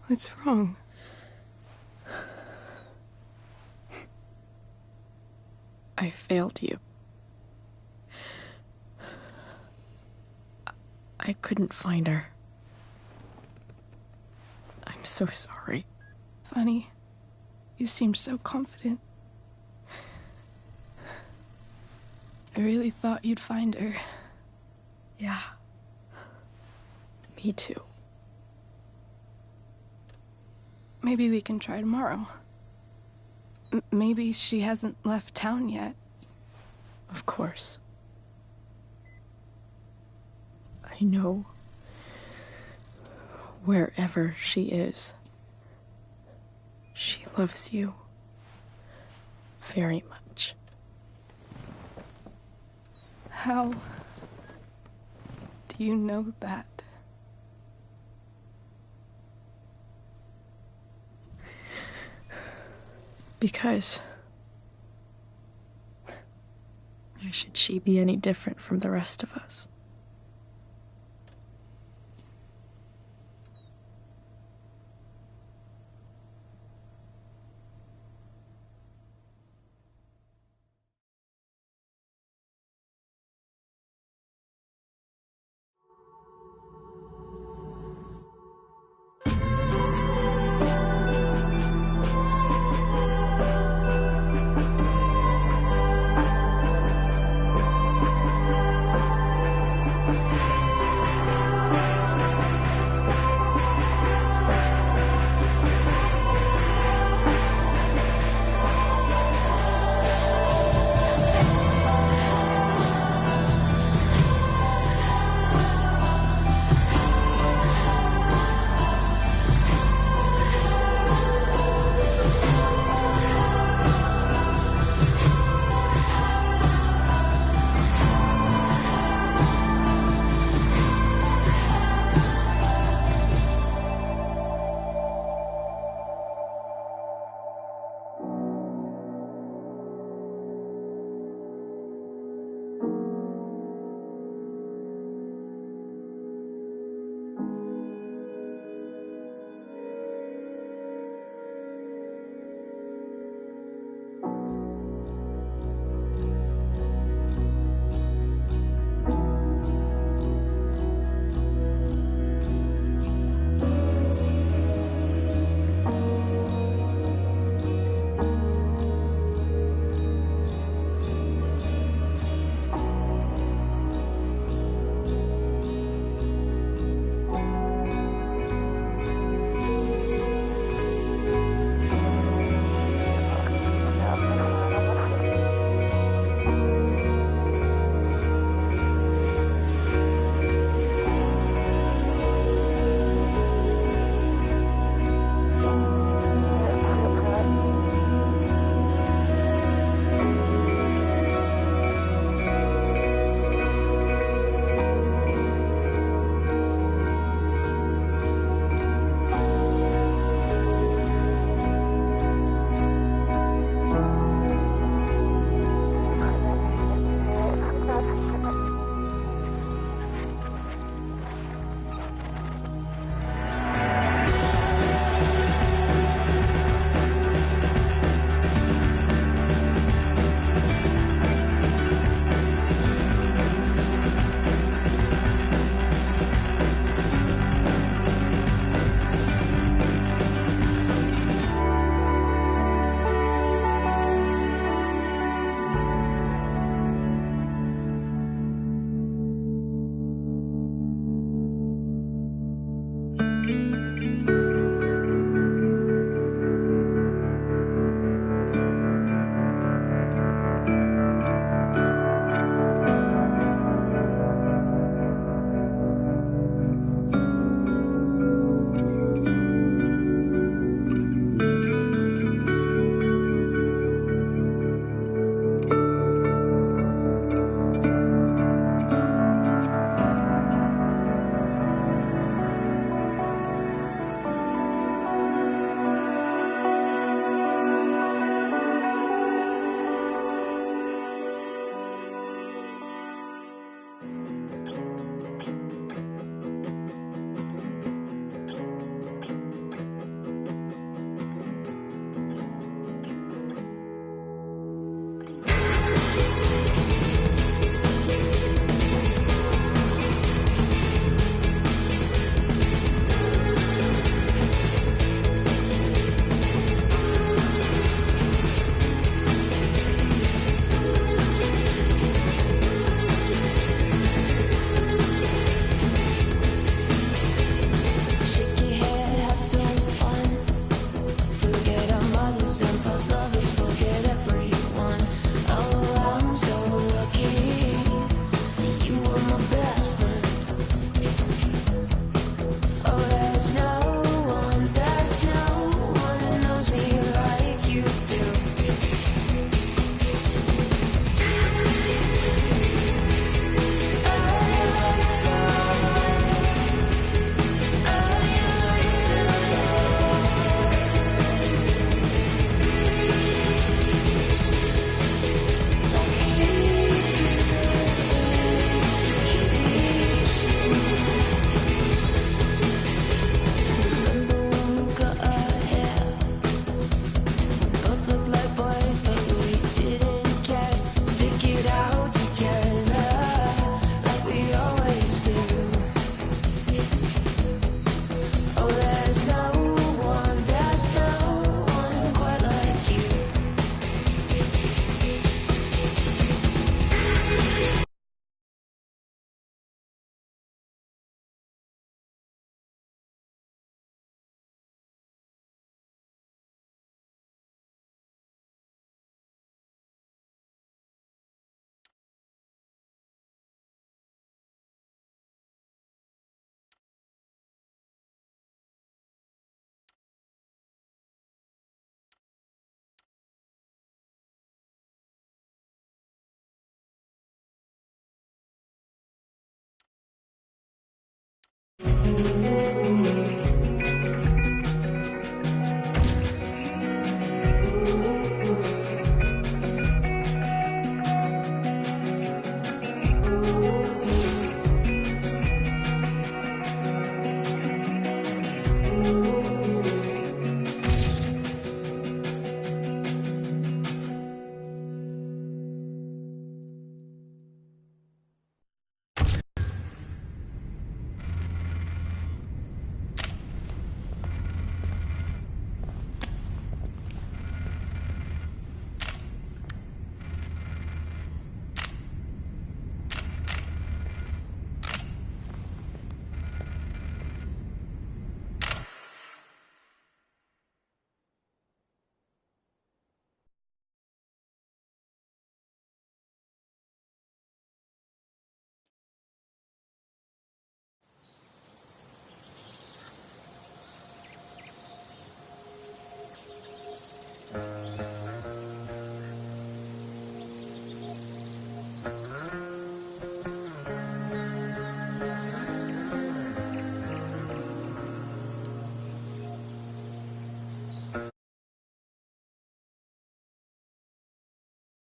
What's wrong? I failed you. I couldn't find her. I'm so sorry. Funny. You seemed so confident. I really thought you'd find her. Yeah. Me too. Maybe we can try tomorrow. Maybe she hasn't left town yet. Of course. I know wherever she is, she loves you very much. How do you know that? Because why should she be any different from the rest of us?